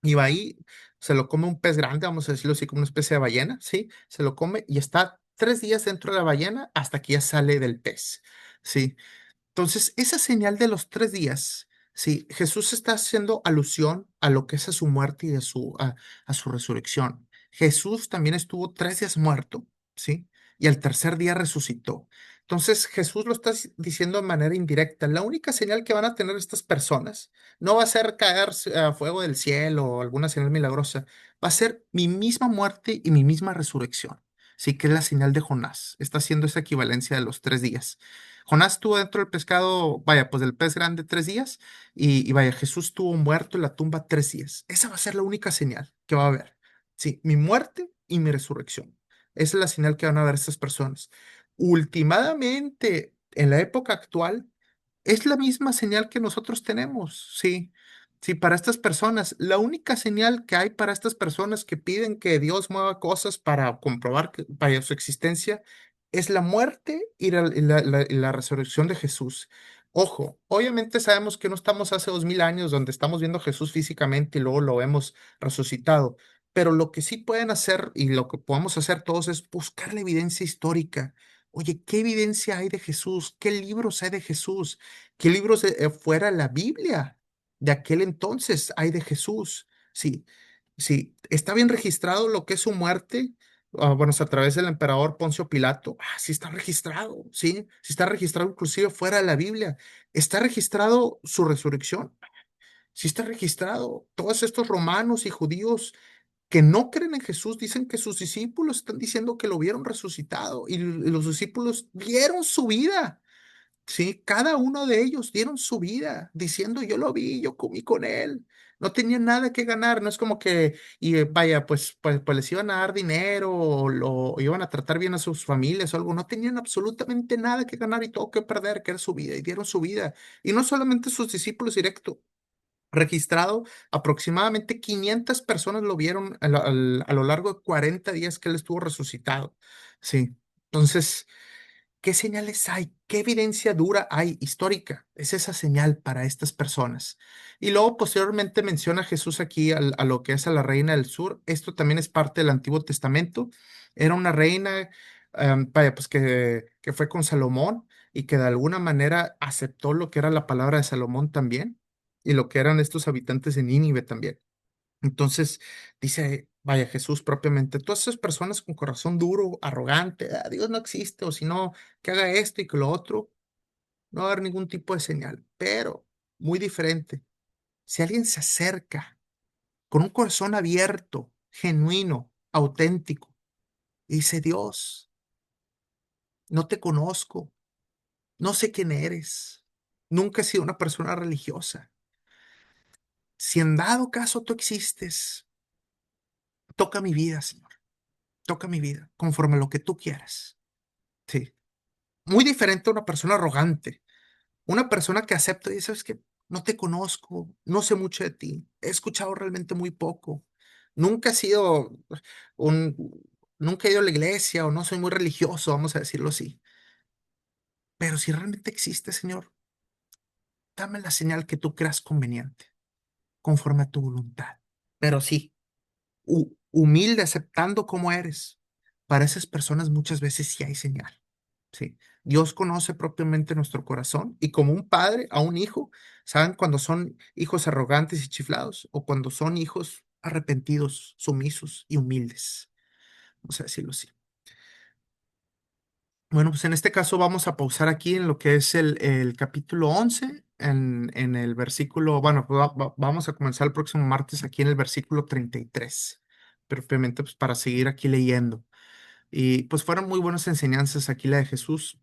Y va ahí, se lo come un pez grande, vamos a decirlo así, como una especie de ballena, ¿sí? Se lo come y está 3 días dentro de la ballena hasta que ya sale del pez, ¿sí? Entonces, esa señal de los 3 días, sí, Jesús está haciendo alusión a lo que es a su muerte y a su resurrección. Jesús también estuvo 3 días muerto, ¿sí? Y al tercer día resucitó. Entonces, Jesús lo está diciendo de manera indirecta. La única señal que van a tener estas personas no va a ser caer a fuego del cielo o alguna señal milagrosa, va a ser mi misma muerte y mi misma resurrección. Sí, que es la señal de Jonás. Está haciendo esa equivalencia de los 3 días. Jonás estuvo dentro del pescado, vaya, pues del pez grande 3 días, y vaya, Jesús estuvo muerto en la tumba 3 días. Esa va a ser la única señal que va a haber. Sí, mi muerte y mi resurrección. Esa es la señal que van a ver estas personas. Últimamente, en la época actual, es la misma señal que nosotros tenemos, sí. Sí, para estas personas, la única señal que hay para estas personas que piden que Dios mueva cosas para comprobar vaya, su existencia es la muerte y la resurrección de Jesús. Ojo, obviamente sabemos que no estamos hace 2000 años donde estamos viendo a Jesús físicamente y luego lo vemos resucitado, pero lo que sí pueden hacer y lo que podemos hacer todos es buscar la evidencia histórica. Oye, ¿qué evidencia hay de Jesús? ¿Qué libros hay de Jesús? ¿Qué libros fuera la Biblia de aquel entonces hay de Jesús? Sí, sí, está bien registrado lo que es su muerte. Bueno, es a través del emperador Poncio Pilato. Sí está registrado, sí, sí está registrado inclusive fuera de la Biblia. Está registrado su resurrección, sí está registrado. Todos estos romanos y judíos que no creen en Jesús dicen que sus discípulos están diciendo que lo vieron resucitado y los discípulos dieron su vida. Sí, cada uno de ellos dieron su vida diciendo, yo lo vi, yo comí con él. No tenían nada que ganar, no es como que, y vaya, pues les iban a dar dinero o lo iban a tratar bien a sus familias o algo. No tenían absolutamente nada que ganar y todo que perder, que era su vida, y dieron su vida. Y no solamente sus discípulos directo, registrado, aproximadamente 500 personas lo vieron a lo largo de 40 días que él estuvo resucitado. Sí, entonces... ¿Qué señales hay? ¿Qué evidencia dura hay histórica? Es esa señal para estas personas. Y luego posteriormente menciona Jesús aquí a lo que es a la reina del sur. Esto también es parte del Antiguo Testamento. Era una reina, vaya, pues que fue con Salomón y que de alguna manera aceptó lo que era la palabra de Salomón también y lo que eran estos habitantes de Nínive también. Entonces dice, vaya Jesús propiamente, todas esas personas con corazón duro, arrogante, Dios no existe, o si no, que haga esto y que lo otro, no va a haber ningún tipo de señal. Pero, muy diferente, si alguien se acerca con un corazón abierto, genuino, auténtico, y dice, Dios, no te conozco, no sé quién eres, nunca he sido una persona religiosa. Si en dado caso tú existes, toca mi vida, Señor, toca mi vida, conforme a lo que tú quieras. Sí. Muy diferente a una persona arrogante, una persona que acepta y dice, sabes que no te conozco, no sé mucho de ti, he escuchado realmente muy poco, nunca he sido un, nunca he ido a la iglesia o no soy muy religioso, vamos a decirlo así. Pero si realmente existe, Señor, dame la señal que tú creas conveniente, conforme a tu voluntad. Pero sí, humilde, aceptando como eres. Para esas personas muchas veces sí hay señal. Sí, Dios conoce propiamente nuestro corazón y como un padre a un hijo, ¿saben cuando son hijos arrogantes y chiflados o cuando son hijos arrepentidos, sumisos y humildes? Vamos a decirlo así. Bueno, pues en este caso vamos a pausar aquí en lo que es el capítulo 11, en el versículo, bueno, pues vamos a comenzar el próximo martes aquí en el versículo 33, propiamente pues para seguir aquí leyendo. Y pues fueron muy buenas enseñanzas aquí la de Jesús,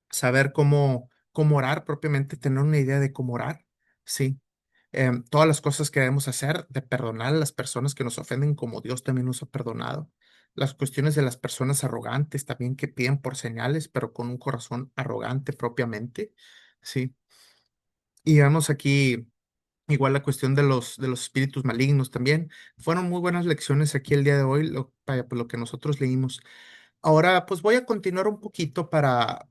saber cómo orar, propiamente tener una idea de cómo orar, sí. Todas las cosas que debemos hacer, de perdonar a las personas que nos ofenden como Dios también nos ha perdonado. Las cuestiones de las personas arrogantes también que piden por señales, pero con un corazón arrogante propiamente, sí. Y vemos aquí igual la cuestión de los espíritus malignos también. Fueron muy buenas lecciones aquí el día de hoy, vaya, pues, lo que nosotros leímos. Ahora, pues voy a continuar un poquito para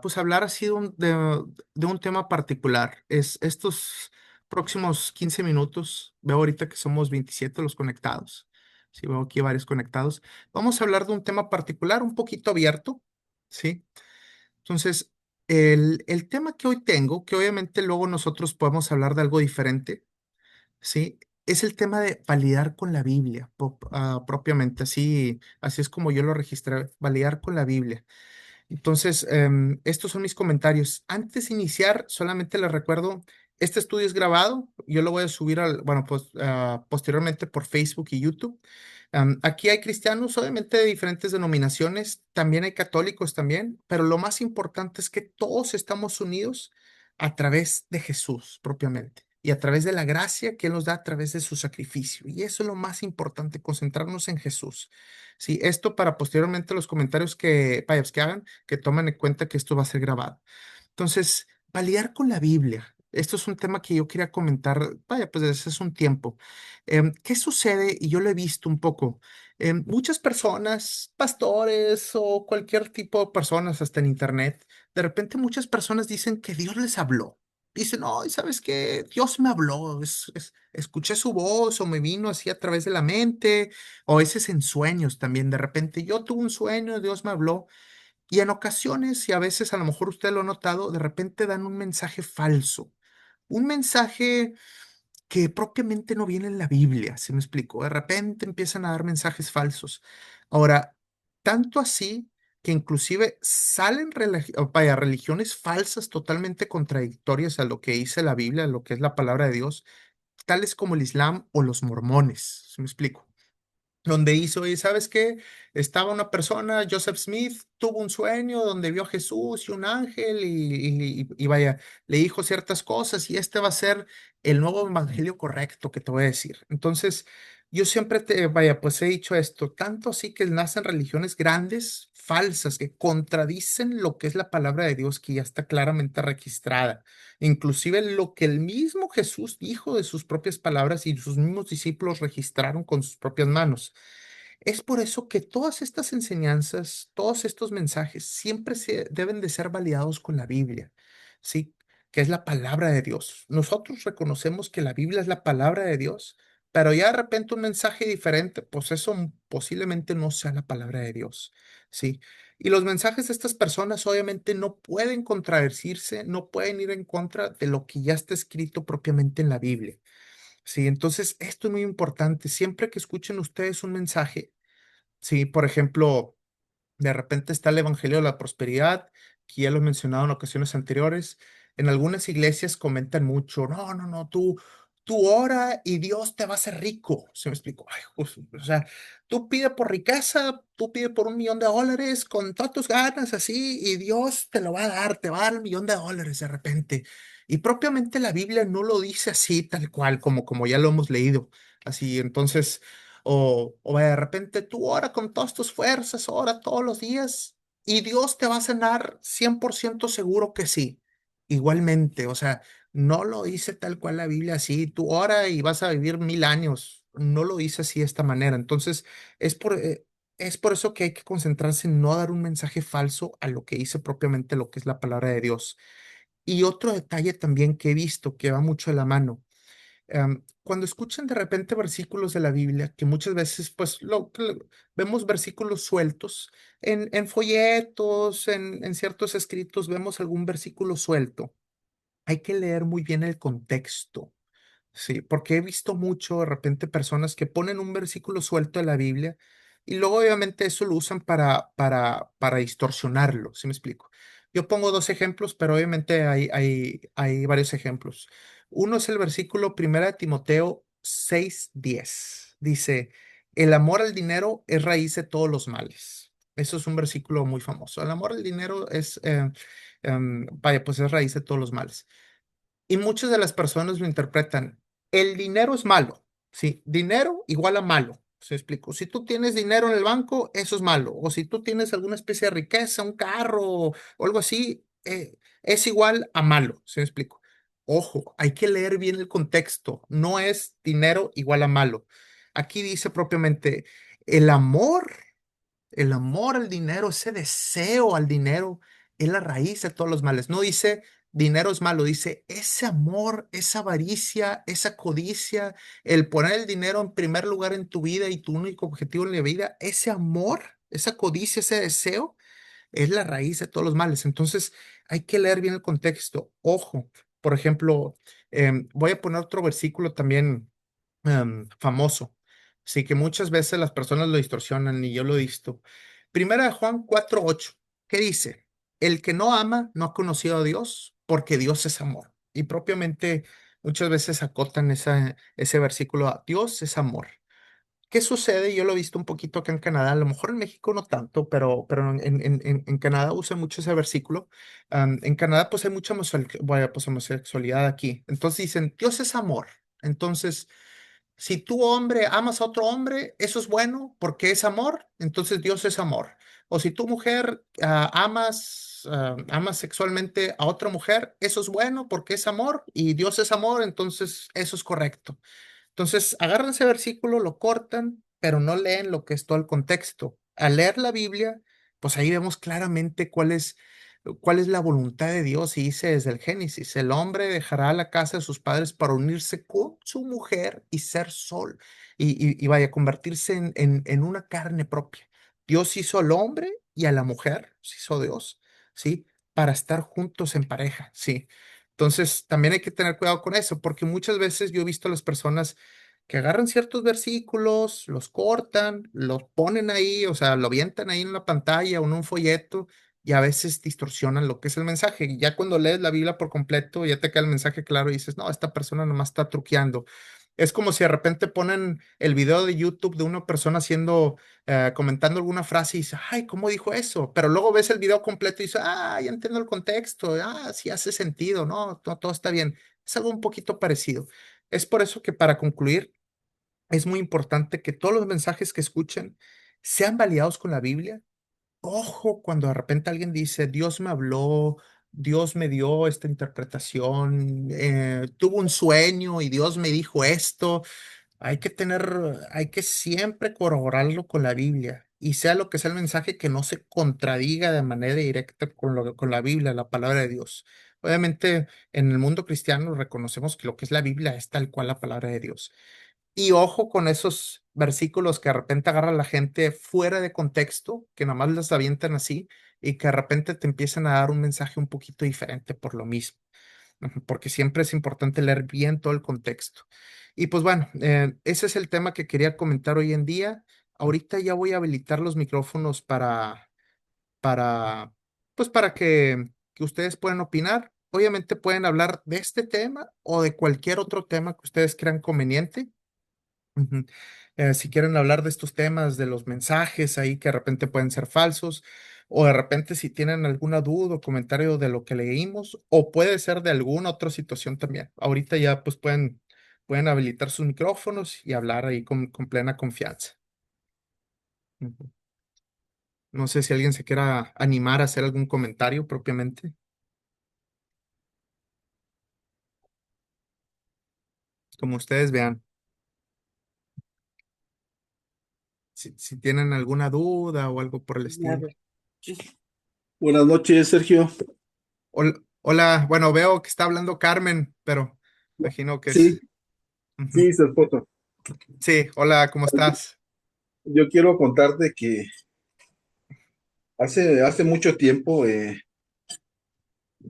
pues hablar así de un tema particular. Es estos próximos 15 minutos, veo ahorita que somos 27 los conectados. Sí, veo aquí varios conectados. Vamos a hablar de un tema particular, un poquito abierto, ¿sí? Entonces, el tema que hoy tengo, que obviamente luego nosotros podemos hablar de algo diferente, ¿sí? Es el tema de validar con la Biblia, propiamente, así es como yo lo registré, validar con la Biblia. Entonces, estos son mis comentarios. Antes de iniciar, solamente les recuerdo, este estudio es grabado, yo lo voy a subir bueno, pues posteriormente por Facebook y YouTube. Aquí hay cristianos, obviamente de diferentes denominaciones, también hay católicos también, pero lo más importante es que todos estamos unidos a través de Jesús propiamente y a través de la gracia que Él nos da a través de su sacrificio. Y eso es lo más importante, concentrarnos en Jesús. Sí, esto para posteriormente los comentarios vaya, pues, que hagan, que tomen en cuenta que esto va a ser grabado. Entonces, validar con la Biblia. Esto es un tema que yo quería comentar, vaya, pues desde hace un tiempo. ¿Qué sucede? Y yo lo he visto un poco. Muchas personas, pastores o cualquier tipo de personas, hasta en internet, de repente muchas personas dicen que Dios les habló. Dicen, no, ¿y sabes qué? Dios me habló, escuché su voz o me vino así a través de la mente, o a veces en sueños también. De repente yo tuve un sueño, Dios me habló. Y en ocasiones, y a veces a lo mejor usted lo ha notado, de repente dan un mensaje falso, un mensaje que propiamente no viene en la Biblia, ¿se me explico? De repente empiezan a dar mensajes falsos. Ahora, tanto así que inclusive salen vaya, religiones falsas totalmente contradictorias a lo que dice la Biblia, a lo que es la palabra de Dios, tales como el Islam o los mormones, ¿se me explico? Donde hizo, y sabes qué, estaba una persona, Joseph Smith, tuvo un sueño donde vio a Jesús y un ángel y vaya, le dijo ciertas cosas y este va a ser el nuevo evangelio correcto que te voy a decir. Entonces, yo siempre vaya, pues he dicho esto, tanto así que nacen religiones grandes, falsas, que contradicen lo que es la palabra de Dios, que ya está claramente registrada. Inclusive lo que el mismo Jesús dijo de sus propias palabras y sus mismos discípulos registraron con sus propias manos. Es por eso que todas estas enseñanzas, todos estos mensajes siempre se deben de ser validados con la Biblia, ¿sí? Que es la palabra de Dios. Nosotros reconocemos que la Biblia es la palabra de Dios, pero ya de repente un mensaje diferente, pues eso posiblemente no sea la palabra de Dios, ¿sí? Y los mensajes de estas personas obviamente no pueden contradecirse, no pueden ir en contra de lo que ya está escrito propiamente en la Biblia. Sí, entonces esto es muy importante. Siempre que escuchen ustedes un mensaje, sí, por ejemplo, de repente está el Evangelio de la Prosperidad, que ya lo he mencionado en ocasiones anteriores. En algunas iglesias comentan mucho, no, no, no, tú ora y Dios te va a hacer rico. ¿Se me explico? Ay, o sea, tú pide por riqueza, tú pide por $1 millón con todas tus ganas así y Dios te lo va a dar, te va a dar $1 millón de repente. Y propiamente la Biblia no lo dice así, tal cual, como ya lo hemos leído. Así, entonces... O de repente tú ora con todas tus fuerzas, ora todos los días y Dios te va a sanar 100% seguro que sí. Igualmente, o sea, no lo dice tal cual la Biblia así, tú ora y vas a vivir 1000 años. No lo dice así de esta manera. Entonces, es por, eh, es por eso que hay que concentrarse en no dar un mensaje falso a lo que dice propiamente lo que es la palabra de Dios. Y otro detalle también que he visto que va mucho de la mano Cuando escuchan de repente versículos de la Biblia, que muchas veces pues vemos versículos sueltos en folletos, en ciertos escritos, vemos algún versículo suelto. Hay que leer muy bien el contexto. Sí, porque he visto mucho de repente personas que ponen un versículo suelto de la Biblia y luego obviamente eso lo usan para distorsionarlo, ¿sí me explico? Yo pongo dos ejemplos, pero obviamente hay varios ejemplos. Uno es el versículo 1 Timoteo 6:10. Dice, el amor al dinero es raíz de todos los males. Eso es un versículo muy famoso. El amor al dinero vaya, pues es raíz de todos los males. Y muchas de las personas lo interpretan, el dinero es malo, ¿sí? Dinero igual a malo, se explico. Si tú tienes dinero en el banco, eso es malo. O si tú tienes alguna especie de riqueza, un carro o algo así, es igual a malo, se explico. Ojo, hay que leer bien el contexto. No es dinero igual a malo. Aquí dice propiamente, el amor el amor al dinero, ese deseo al dinero, es la raíz de todos los males. No dice dinero es malo, dice ese amor, esa avaricia, esa codicia, el poner el dinero en primer lugar en tu vida y tu único objetivo en la vida, ese amor, esa codicia, ese deseo, es la raíz de todos los males. Entonces, hay que leer bien el contexto. Ojo, por ejemplo, voy a poner otro versículo también famoso. Sí, que muchas veces las personas lo distorsionan y yo lo he visto. Primera de Juan 4:8, ¿qué dice? El que no ama no ha conocido a Dios porque Dios es amor. Y propiamente muchas veces acotan ese versículo a Dios es amor. ¿Qué sucede? Yo lo he visto un poquito acá en Canadá, a lo mejor en México no tanto, pero en Canadá usan mucho ese versículo. En Canadá pues hay mucha bueno, pues, homosexualidad aquí. Entonces dicen, Dios es amor. Entonces, si tú hombre amas a otro hombre, eso es bueno porque es amor, entonces Dios es amor. O si tu mujer amas sexualmente a otra mujer, eso es bueno porque es amor y Dios es amor, entonces eso es correcto. Entonces, agarran ese versículo, lo cortan, pero no leen lo que es todo el contexto. Al leer la Biblia, pues ahí vemos claramente cuál es la voluntad de Dios. Y dice desde el Génesis, el hombre dejará la casa de sus padres para unirse con su mujer y ser sol. Y vaya, convertirse en una carne propia. Dios hizo al hombre y a la mujer, se hizo Dios, ¿sí? Para estar juntos en pareja, ¿sí? Entonces, también hay que tener cuidado con eso, porque muchas veces yo he visto a las personas que agarran ciertos versículos, los cortan, los ponen ahí, o sea, lo avientan ahí en la pantalla o en un folleto y a veces distorsionan lo que es el mensaje. Y ya cuando lees la Biblia por completo, ya te queda el mensaje claro y dices, no, esta persona nomás está truqueando. Es como si de repente ponen el video de YouTube de una persona comentando alguna frase y dices, ay, ¿cómo dijo eso? Pero luego ves el video completo y dices, ah, ya entiendo el contexto, ah, sí hace sentido, no, todo está bien. Es algo un poquito parecido. Es por eso que para concluir, es muy importante que todos los mensajes que escuchen sean validados con la Biblia. Ojo, cuando de repente alguien dice, Dios me habló, Dios me dio esta interpretación, tuvo un sueño y Dios me dijo esto. Hay que siempre corroborarlo con la Biblia. Y sea lo que sea el mensaje, que no se contradiga de manera directa con la Biblia, la palabra de Dios. Obviamente, en el mundo cristiano reconocemos que lo que es la Biblia es tal cual la palabra de Dios. Y ojo con esos versículos que de repente agarra la gente fuera de contexto, que nomás las avientan así y que de repente te empiezan a dar un mensaje un poquito diferente por lo mismo. Ujú, porque siempre es importante leer bien todo el contexto. Y pues bueno, ese es el tema que quería comentar hoy en día. Ahorita ya voy a habilitar los micrófonos para, pues para que ustedes puedan opinar. Obviamente pueden hablar de este tema o de cualquier otro tema que ustedes crean conveniente. Ujú. Si quieren hablar de estos temas, de los mensajes ahí que de repente pueden ser falsos, o de repente si tienen alguna duda o comentario de lo que leímos, o puede ser de alguna otra situación también. Ahorita ya pues pueden habilitar sus micrófonos y hablar ahí con plena confianza. Ujú. No sé si alguien se quiera animar a hacer algún comentario propiamente, como ustedes vean. Si tienen alguna duda o algo por el estilo. Claro. Buenas noches, Sergio. Hola, hola, bueno, veo que está hablando Carmen, pero imagino que Sí, es. Ujú. Sí, su esposo. Sí, hola, ¿cómo estás? Yo quiero contarte que hace mucho tiempo,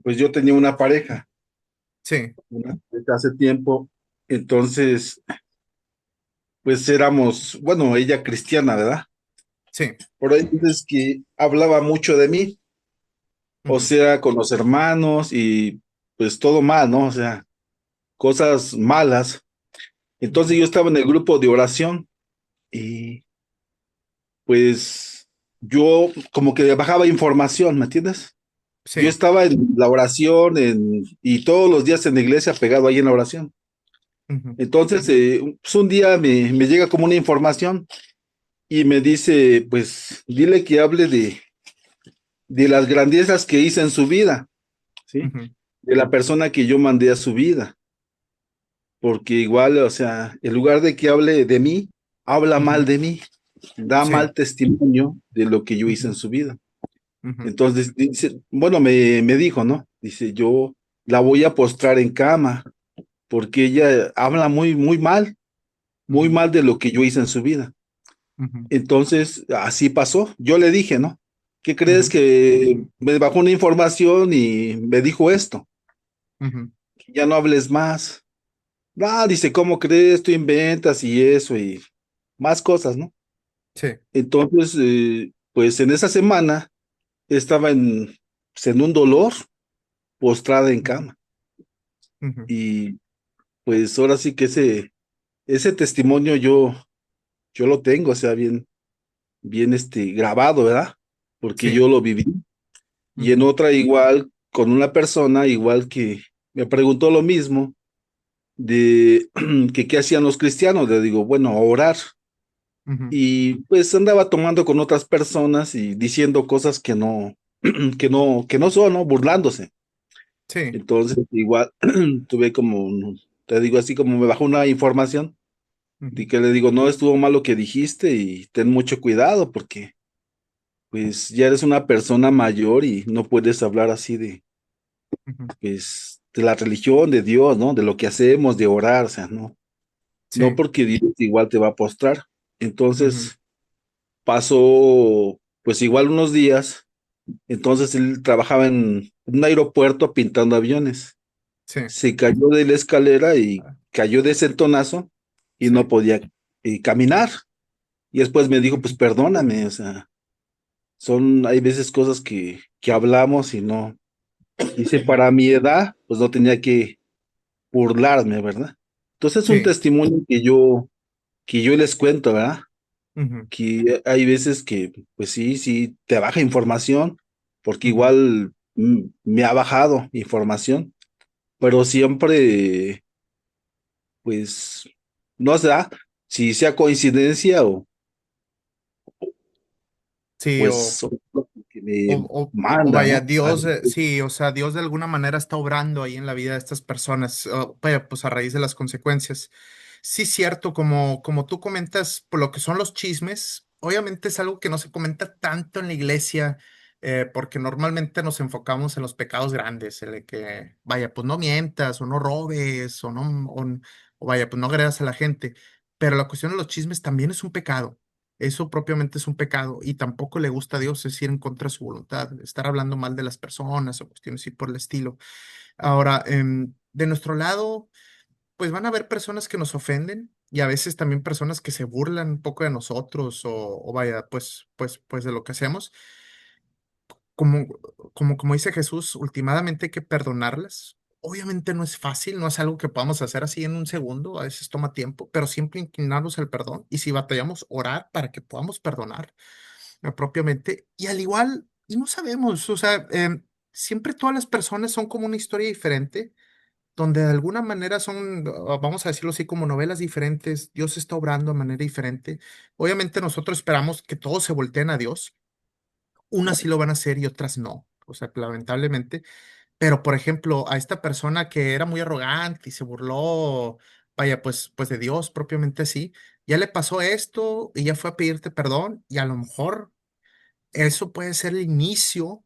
pues yo tenía una pareja, Sí, hace tiempo, entonces, pues éramos, bueno, ella cristiana, ¿verdad? sí. Por ahí dices que hablaba mucho de mí, o Ujú, sea, con los hermanos y pues todo mal, ¿no? O sea, cosas malas. ujú. Entonces yo estaba en el grupo de oración y pues yo como que bajaba información, ¿me entiendes? Yo Sí. estaba en la oración y todos los días en la iglesia pegado ahí en la oración. Ujú, Entonces, pues un día me llega como una información y me dice, pues dile que hable de las grandezas que hice en su vida, ¿sí? ujú, De la persona que yo mandé a su vida. Porque igual, o sea, en lugar de que hable de mí, habla ujú. mal de mí, da Sí. mal testimonio de lo que yo hice Ujú, en su vida. ujú. Entonces, dice, bueno, me dijo, ¿no? Dice, yo la voy a postrar en cama porque ella habla muy Ujú, mal de lo que yo hice en su vida. ujú, Entonces, así pasó. Yo le dije, ¿no? ¿Qué crees ujú, que me bajó una información y me dijo esto? ujú. Que ya no hables más. Ah, dice, ¿cómo crees? Tú inventas y eso y más cosas, ¿no? Sí. Entonces, pues en esa semana estaba pues, en un dolor, postrada en Ujú, cama. ujú. Y pues ahora sí que ese testimonio yo lo tengo, o sea, bien grabado, ¿verdad? Porque Sí. yo lo viví. Y en Ujú, otra igual, con una persona igual que me preguntó lo mismo, de que qué hacían los cristianos. Le digo, bueno, orar. ujú. Y pues andaba tomando con otras personas y diciendo cosas que no, que no son, ¿no? Burlándose. Sí. Entonces, igual tuve como, te digo así como me bajó una información, de Ujú, que le digo, no estuvo mal lo que dijiste y ten mucho cuidado porque pues ya eres una persona mayor y no puedes hablar así ujú. pues, de la religión, de Dios, ¿no? De lo que hacemos, de orar, o sea, no Sí. porque Dios igual te va a postrar. Ujú. Entonces pasó, pues igual unos días, entonces él trabajaba en un aeropuerto pintando aviones. Sí. Se cayó de la escalera y Ah, cayó de ese tonazo y no sí. podía caminar. Y después me dijo, pues Ujú, perdóname, o sea, hay veces cosas que hablamos y no. Dice, ujú. para mi edad, pues no tenía que burlarme, ¿verdad? Entonces es un Sí. testimonio que yo les cuento, ¿verdad? Ujú, Que hay veces que, pues sí, te baja información, porque ujú. igual me ha bajado información, pero siempre, pues, no sé si sea coincidencia o, Sí, pues, o lo que O, me o manda, vaya, ¿no? Dios, sí, o sea, Dios de alguna manera está obrando ahí en la vida de estas personas, vaya, pues a raíz de las consecuencias. Sí, cierto, como tú comentas, por lo que son los chismes, obviamente es algo que no se comenta tanto en la iglesia, porque normalmente nos enfocamos en los pecados grandes, en el que, vaya, pues no mientas, o no robes, o vaya, pues no agredas a la gente, pero la cuestión de los chismes también es un pecado. Eso propiamente es un pecado y tampoco le gusta a Dios, es ir en contra de su voluntad, estar hablando mal de las personas o cuestiones así por el estilo. Ahora, de nuestro lado, pues van a haber personas que nos ofenden y a veces también personas que se burlan un poco de nosotros o vaya, pues de lo que hacemos. Como, como dice Jesús, últimamente hay que perdonarlas. Obviamente no es fácil, no es algo que podamos hacer así en un segundo, a veces toma tiempo, pero siempre inclinarnos al perdón y si batallamos, orar para que podamos perdonar propiamente. Y al igual, y no sabemos, o sea, siempre todas las personas son como una historia diferente, donde de alguna manera son, vamos a decirlo así, como novelas diferentes, Dios está obrando de manera diferente. Obviamente nosotros esperamos que todos se volteen a Dios, unas sí lo van a hacer y otras no, o sea, lamentablemente. Pero, por ejemplo, a esta persona que era muy arrogante y se burló, vaya, pues de Dios propiamente así, ya le pasó esto y ya fue a pedirte perdón y a lo mejor eso puede ser el inicio,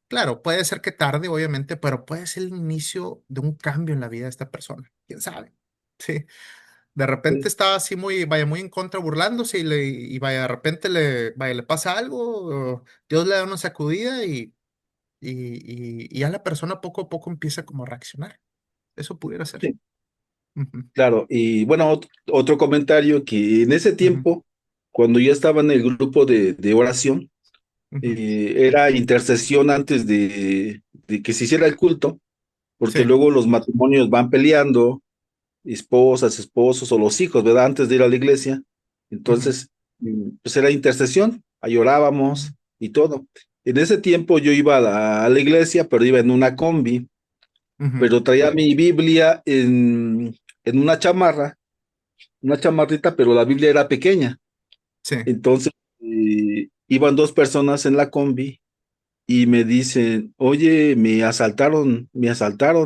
claro, puede ser que tarde, obviamente, pero puede ser el inicio de un cambio en la vida de esta persona. ¿Quién sabe? Sí, de repente Sí, está así muy, vaya, muy en contra, burlándose y vaya, de repente le pasa algo, o Dios le da una sacudida y ya la persona poco a poco empieza como a reaccionar. Eso pudiera ser. sí, Ujú, claro. Y bueno, otro comentario que en ese ujú, tiempo, cuando yo estaba en el grupo de oración, ujú. era intercesión antes de que se hiciera el culto, porque Sí. luego los matrimonios van peleando, esposas, esposos o los hijos, ¿verdad? Antes de ir a la iglesia. Ujú, Entonces, pues era intercesión, ahí orábamos ujú, y todo. En ese tiempo yo iba a la iglesia, pero iba en una combi, ujú. pero traía mi Biblia en una chamarrita, pero la Biblia era pequeña. Sí. Entonces, iban dos personas en la combi y me dicen, oye, me asaltaron,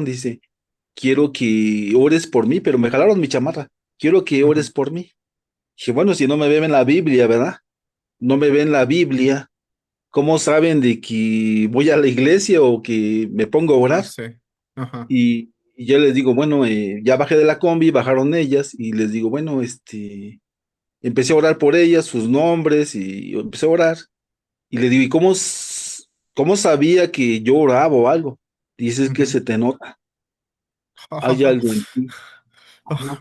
dice, quiero que ores por mí, pero me jalaron mi chamarra, quiero que Ujú. ores por mí. Dije, bueno, si no me ven en la Biblia, ¿verdad? No me ven la Biblia, ¿cómo saben de que voy a la iglesia o que me pongo a Ah, orar? sí. Ajá. Y yo les digo, bueno, ya bajé de la combi, bajaron ellas y les digo, bueno, empecé a orar por ellas, sus nombres y empecé a orar. Y le digo, ¿y cómo sabía que yo oraba o algo? Dices que Ujú. se te nota, hay algo en ti. Ajá.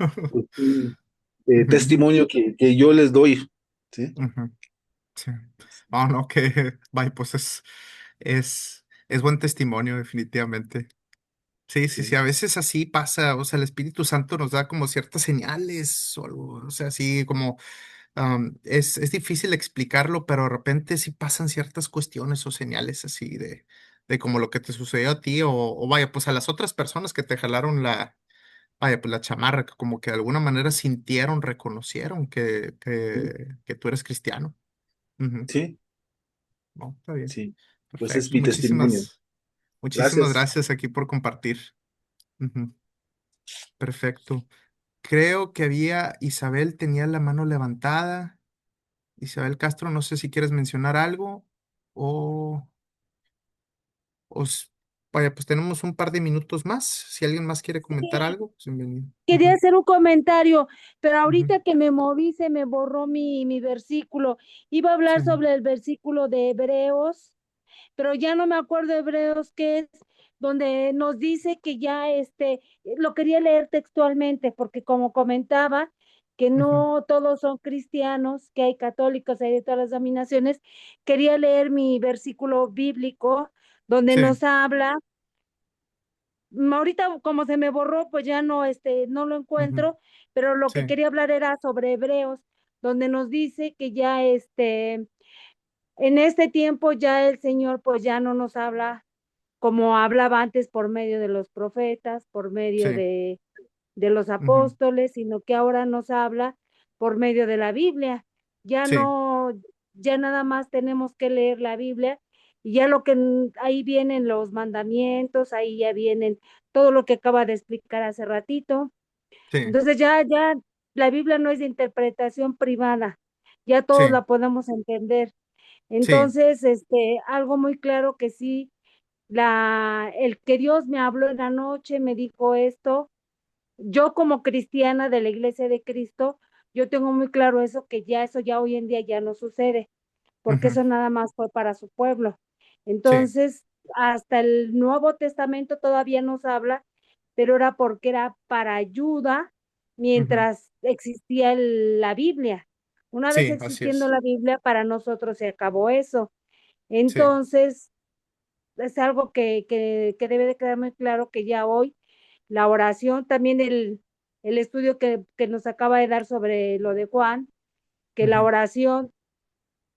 Es un Ujú, testimonio que yo les doy, ¿sí? ujú. Sí. Oh, no, que, vaya, pues es buen testimonio, definitivamente. Sí, sí, sí, Sí, a veces así pasa, o sea, el Espíritu Santo nos da como ciertas señales o algo, o sea, así como es difícil explicarlo, pero de repente sí pasan ciertas cuestiones o señales así de como lo que te sucedió a ti o vaya, pues a las otras personas que te jalaron vaya, pues la chamarra, que como que de alguna manera sintieron, reconocieron sí, que tú eres cristiano. Ujú. sí, No, está bien. sí. Pues es Perfecto. mi testimonio. Muchísimas Gracias. gracias aquí por compartir. Ujú. Perfecto. Creo que Isabel tenía la mano levantada. Isabel Castro, no sé si quieres mencionar algo o, o s- vaya, pues tenemos un par de minutos más. Si alguien más quiere comentar Sí, algo, pues bienvenido. quería Ujú, hacer un comentario, pero ujú. ahorita que me moví se me borró mi versículo. Iba a Sí. hablar sobre el versículo de Hebreos, pero ya no me acuerdo Hebreos qué es, donde nos dice que ya lo quería leer textualmente, porque como comentaba, que Ujú, no todos son cristianos, que hay católicos, hay de todas las denominaciones, quería leer mi versículo bíblico donde sí, nos habla. Ahorita como se me borró, pues ya no, no lo ujú, encuentro, pero lo que sí, quería hablar era sobre Hebreos, donde nos dice que ya en este tiempo ya el Señor pues ya no nos habla como hablaba antes por medio de los profetas, por medio sí, de los ujú, apóstoles, sino que ahora nos habla por medio de la Biblia. Ya sí, no, ya nada más tenemos que leer la Biblia y ya lo que ahí vienen los mandamientos, ahí ya vienen todo lo que acaba de explicar hace ratito. sí, Entonces ya la Biblia no es de interpretación privada, ya todos sí, la podemos entender. sí, Entonces, algo muy claro que sí, el que Dios me habló en la noche, me dijo esto, yo como cristiana de la Iglesia de Cristo, yo tengo muy claro eso, que ya eso ya hoy en día ya no sucede, porque ujú, eso nada más fue para su pueblo. sí, Entonces, hasta el Nuevo Testamento todavía nos habla, pero era porque era para ayuda ujú, mientras existía la Biblia. Una vez sí, así existiendo es. la Biblia, para nosotros se acabó eso. Sí, Entonces, es algo que debe de quedar muy claro que ya hoy la oración, también el estudio que nos acaba de dar sobre lo de Juan, que la ujú, oración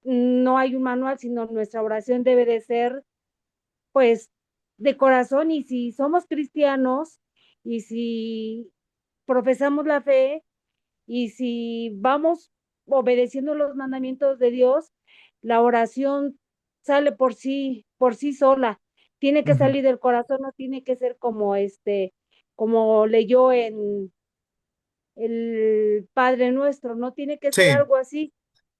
no hay un manual, sino nuestra oración debe de ser, pues, de corazón. Y si somos cristianos y si profesamos la fe y si vamos obedeciendo los mandamientos de Dios, la oración sale por sí sola. Tiene que ujú, salir del corazón, no tiene que ser como como leyó en el Padre Nuestro, no tiene que ser sí, algo así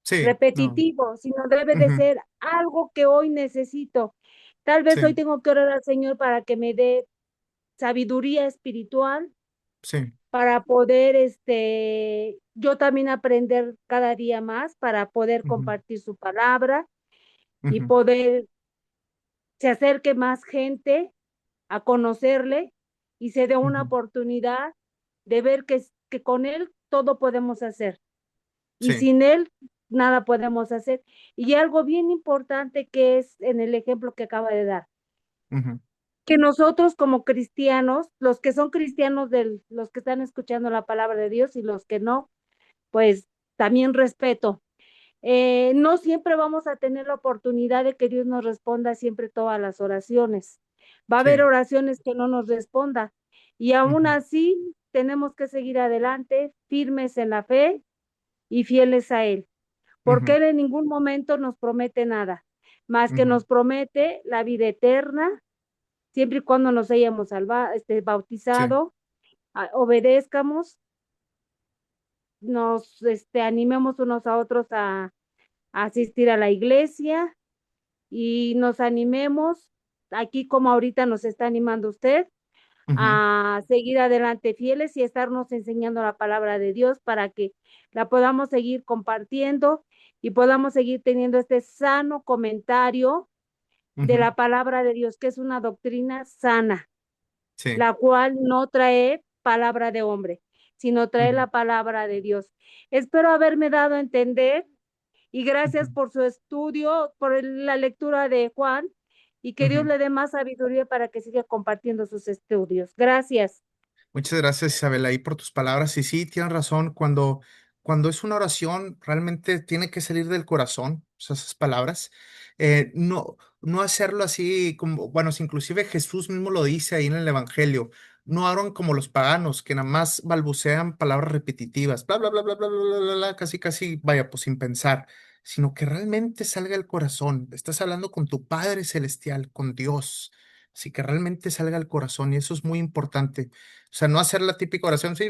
sí, no, repetitivo, sino debe de ujú, ser algo que hoy necesito. Tal vez hoy sí, tengo que orar al Señor para que me dé sabiduría espiritual, sí. para poder, yo también aprender cada día más, para poder Ujú, compartir su palabra y ujú, poder se acerque más gente a conocerle y se dé una ujú. oportunidad de ver que con él todo podemos hacer y Sí. sin él nada podemos hacer. Y algo bien importante que es en el ejemplo que acaba de dar, Ujú, que nosotros como cristianos, los que son cristianos, los que están escuchando la palabra de Dios y los que no, pues también respeto. No siempre vamos a tener la oportunidad de que Dios nos responda siempre todas las oraciones. Va a haber sí. oraciones que no nos responda y aún Ujú, así tenemos que seguir adelante, firmes en la fe y fieles a Él, porque ujú, Él en ningún momento nos promete nada, más que ujú. nos promete la vida eterna, siempre y cuando nos hayamos Sí. bautizado, obedezcamos, nos animemos unos a otros a asistir a la iglesia y nos animemos, aquí como ahorita nos está animando usted, Ujú, a seguir adelante fieles y estarnos enseñando la palabra de Dios para que la podamos seguir compartiendo y podamos seguir teniendo este sano comentario de ujú. la palabra de Dios, que es una doctrina sana, Sí. la cual no trae palabra de hombre, sino trae Ujú, la palabra de Dios. Espero haberme dado a entender y ujú, gracias por su estudio, por la lectura de Juan y que Dios ujú. le dé más sabiduría para que siga compartiendo sus estudios. Gracias. Muchas gracias, Isabel, ahí por tus palabras. Y sí, tienes razón, cuando es una oración, realmente tiene que salir del corazón, o sea, esas palabras. No hacerlo así como, bueno, si inclusive Jesús mismo lo dice ahí en el Evangelio, no hagan como los paganos, que nada más balbucean palabras repetitivas, bla, bla, bla, bla, bla, bla, bla, bla, bla, casi, casi, vaya, pues sin pensar, sino que realmente salga del corazón. Estás hablando con tu Padre Celestial, con Dios. Así que realmente salga del corazón y eso es muy importante. O sea, no hacer la típica oración, sí,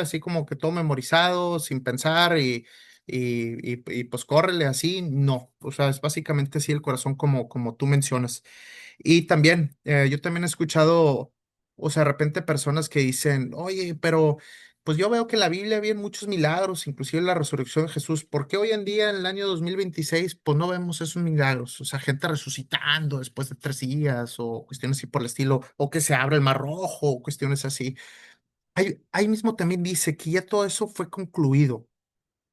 así como que todo memorizado, sin pensar y pues córrele así, no. O sea, es básicamente así el corazón como tú mencionas. Y también, yo también he escuchado, o sea, de repente personas que dicen, oye, pero pues yo veo que en la Biblia había muchos milagros, inclusive la resurrección de Jesús. ¿Por qué hoy en día, en el año 2026 pues no vemos esos milagros? O sea, gente resucitando después de 3 días o cuestiones así por el estilo, o que se abre el mar rojo, o cuestiones así. Ahí mismo también dice que ya todo eso fue concluido,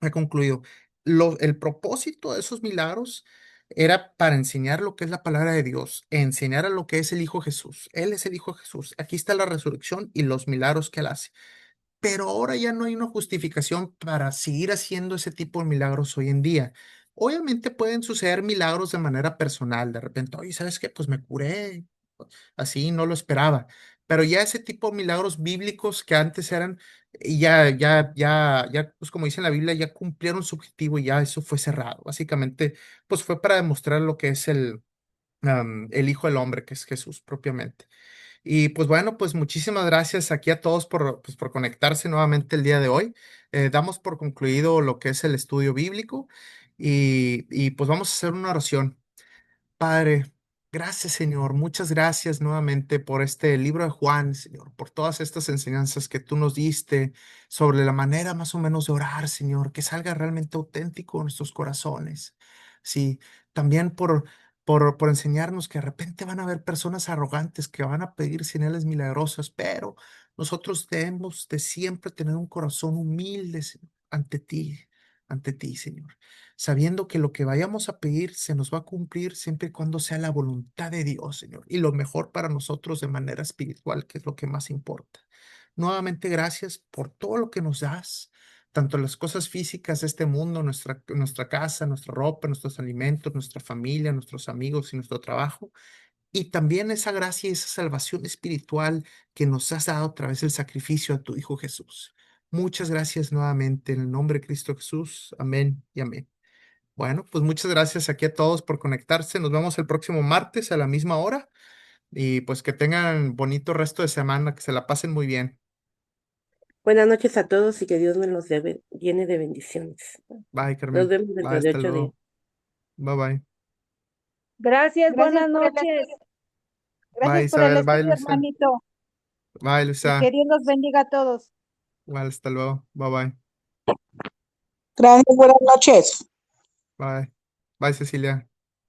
fue concluido. El propósito de esos milagros era para enseñar lo que es la palabra de Dios, enseñar a lo que es el Hijo Jesús. Él es el Hijo Jesús. Aquí está la resurrección y los milagros que él hace. Pero ahora ya no hay una justificación para seguir haciendo ese tipo de milagros hoy en día. Obviamente pueden suceder milagros de manera personal. De repente, oye, ¿sabes qué? Pues me curé, así no lo esperaba. Pero ya ese tipo de milagros bíblicos que antes eran, pues como dice en la Biblia, ya cumplieron su objetivo y ya eso fue cerrado. Básicamente, pues fue para demostrar lo que es el Hijo del Hombre, que es Jesús propiamente. Y pues bueno, pues muchísimas gracias aquí a todos por conectarse nuevamente el día de hoy. Damos por concluido lo que es el estudio bíblico y pues vamos a hacer una oración. Padre, gracias Señor, muchas gracias nuevamente por este libro de Juan, Señor, por todas estas enseñanzas que tú nos diste sobre la manera más o menos de orar, Señor, que salga realmente auténtico en nuestros corazones. Sí, también por enseñarnos que de repente van a haber personas arrogantes que van a pedir señales milagrosas, pero nosotros debemos de siempre tener un corazón humilde, Señor, ante ti, Señor, sabiendo que lo que vayamos a pedir se nos va a cumplir siempre y cuando sea la voluntad de Dios, Señor, y lo mejor para nosotros de manera espiritual, que es lo que más importa. Nuevamente, gracias por todo lo que nos das, tanto las cosas físicas de este mundo, nuestra casa, nuestra ropa, nuestros alimentos, nuestra familia, nuestros amigos y nuestro trabajo, y también esa gracia y esa salvación espiritual que nos has dado a través del sacrificio de tu Hijo Jesús. Muchas gracias nuevamente en el nombre de Cristo Jesús. Amén y amén. Bueno, pues muchas gracias aquí a todos por conectarse. Nos vemos el próximo martes a la misma hora y pues que tengan bonito resto de semana, que se la pasen muy bien. Buenas noches a todos y que Dios me los llene de bendiciones. Bye, Nos Carmen. vemos Bye, dentro de hasta 8 días. luego. Bye, bye. Gracias, Gracias buenas por el noches. estudio, Bye, gracias por el Isabel. Bye, estudio, Luisa. hermanito. Bye, Y Luisa. que Dios los bendiga a todos. Igual, hasta luego. Bye, bye. Gracias, buenas noches. Bye. Bye, Cecilia.